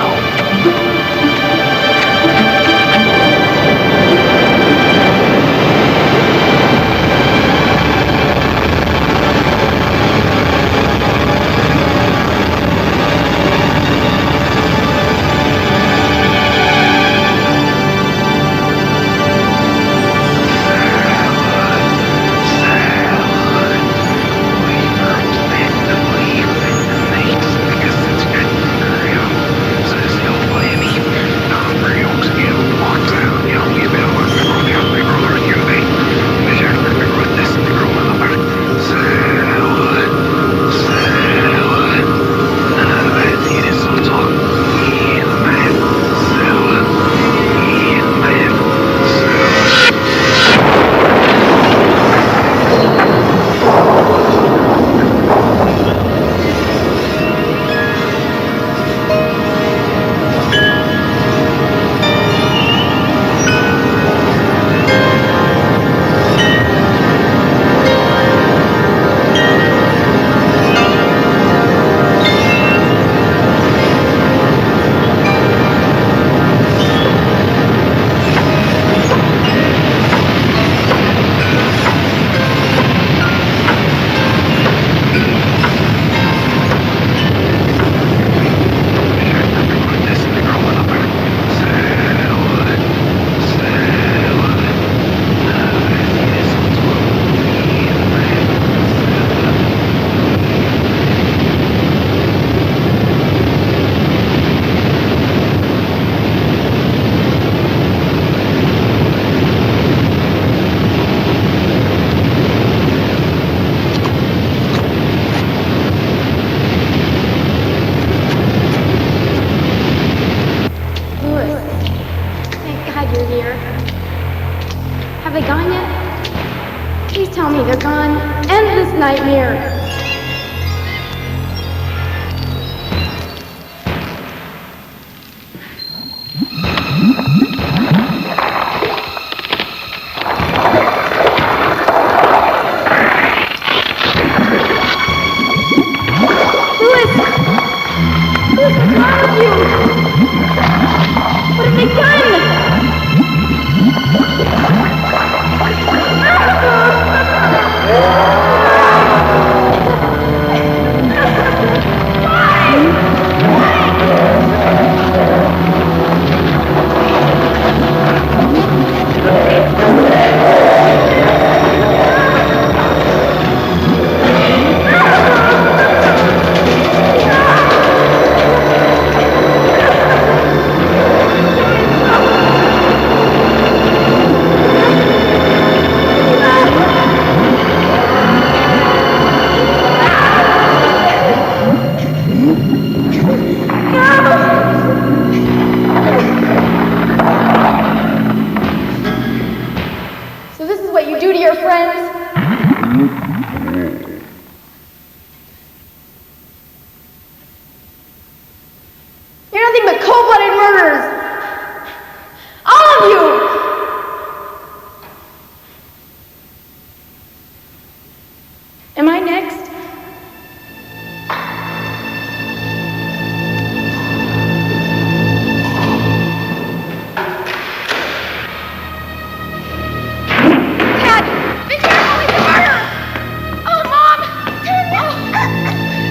Am I next?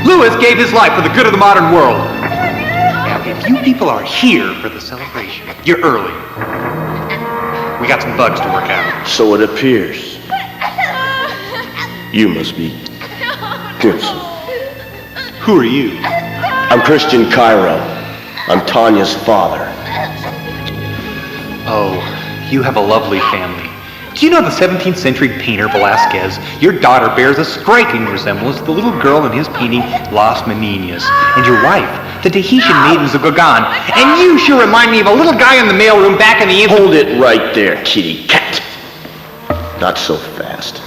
Lewis gave his life for the good of the modern world. Now, if you people are here for the celebration, you're early. We got some bugs to work out. So it appears. You must be Gibson. Who are you? I'm Christian Cairo. I'm Tanya's father. Oh, you have a lovely family. Do you know the 17th century painter Velázquez? Your daughter bears a striking resemblance to the little girl in his painting Las Meninas. And your wife, the Tahitian maidens of Gauguin. And you sure remind me of a little guy in the mailroom back in the... Hold it right there, kitty cat. Not so fast.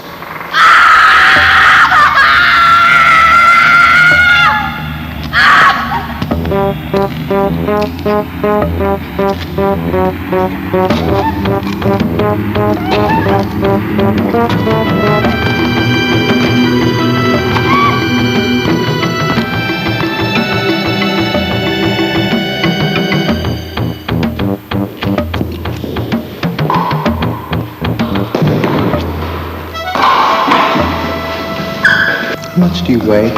How much do you weigh?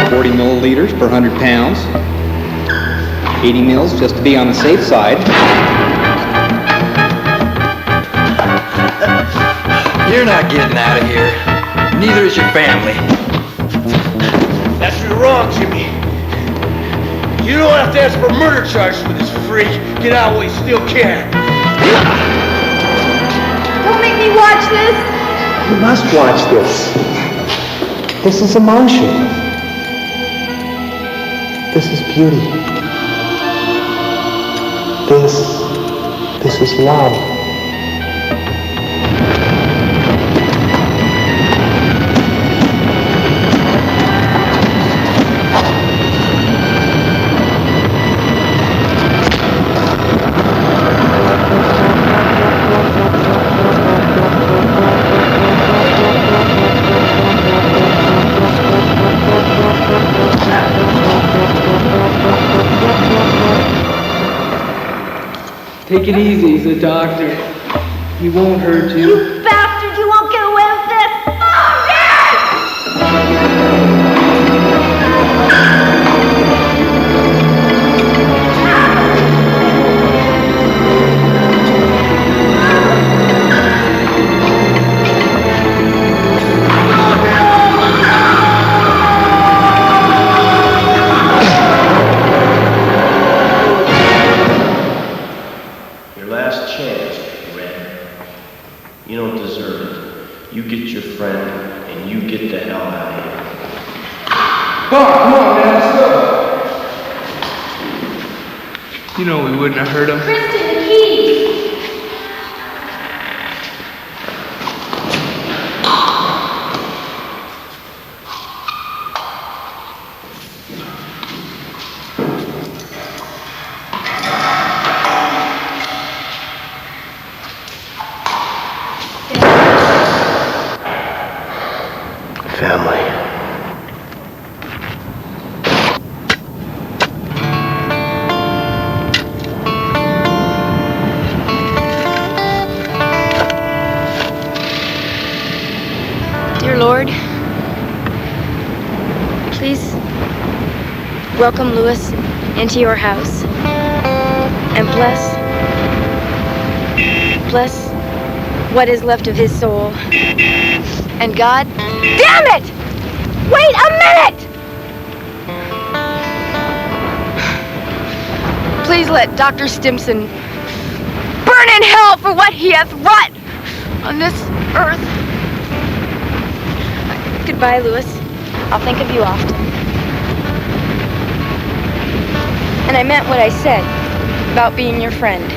40 milliliters per 100 pounds. 80 mils just to be on the safe side. You're not getting out of here. Neither is your family. That's what's wrong, Jimmy. You don't have to ask for murder charges with this freak. Get out while you still can. Don't make me watch this. You must watch this. This is emotion. This is beauty. This is love. Take it easy, he's a doctor. He won't hurt you. You bastard, you won't get away with this! Oh, Your last chance, Red. You don't deserve it. You get your friend, and you get the hell out of here. Oh, come on, man, let's go. You know we wouldn't have hurt him. Kristen, the keys! Family. Dear Lord, please welcome Lewis into your house and bless what is left of his soul. And God, damn it! Wait a minute! Please let Dr. Stimson burn in hell for what he hath wrought on this earth. Goodbye, Lewis. I'll think of you often. And I meant what I said about being your friend.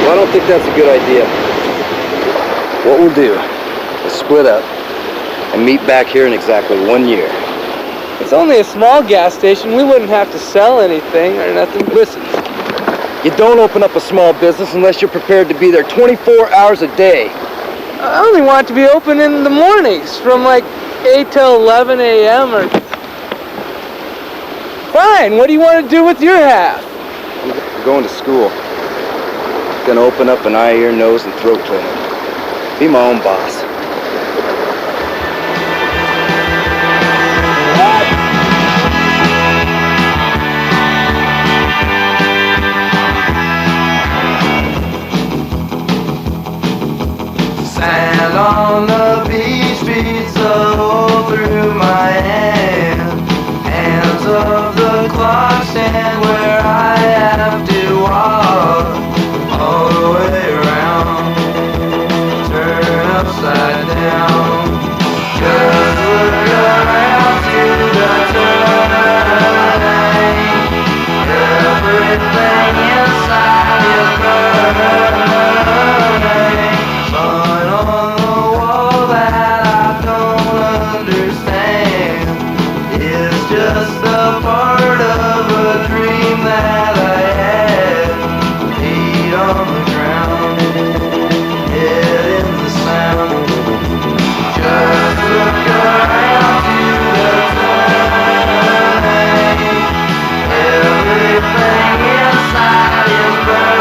I don't think that's a good idea. What we'll do is split up and meet back here in exactly 1 year. It's only a small gas station. We wouldn't have to sell anything or nothing. Listen, you don't open up a small business unless you're prepared to be there 24 hours a day. I only want to be open in the mornings from like 8 till 11 a.m. or... Fine, what do you want to do with your half? I'm going to school. Gonna open up an eye, ear, nose, and throat clinic. Be my own boss. Sand on the beach beats a hole through my hand. Hands of the clock stand where I have to walk all the way around, turn upside down. Just look around to the turning. Everything inside is burning. Sun on the wall that I don't understand is just a part of a dream that I had. Feet on the ground, head in the sound. Just look around to the turning. Everything inside is burning.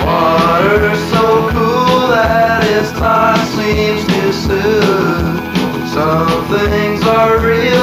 Water so cool that its touch seems to soothe. Some things are real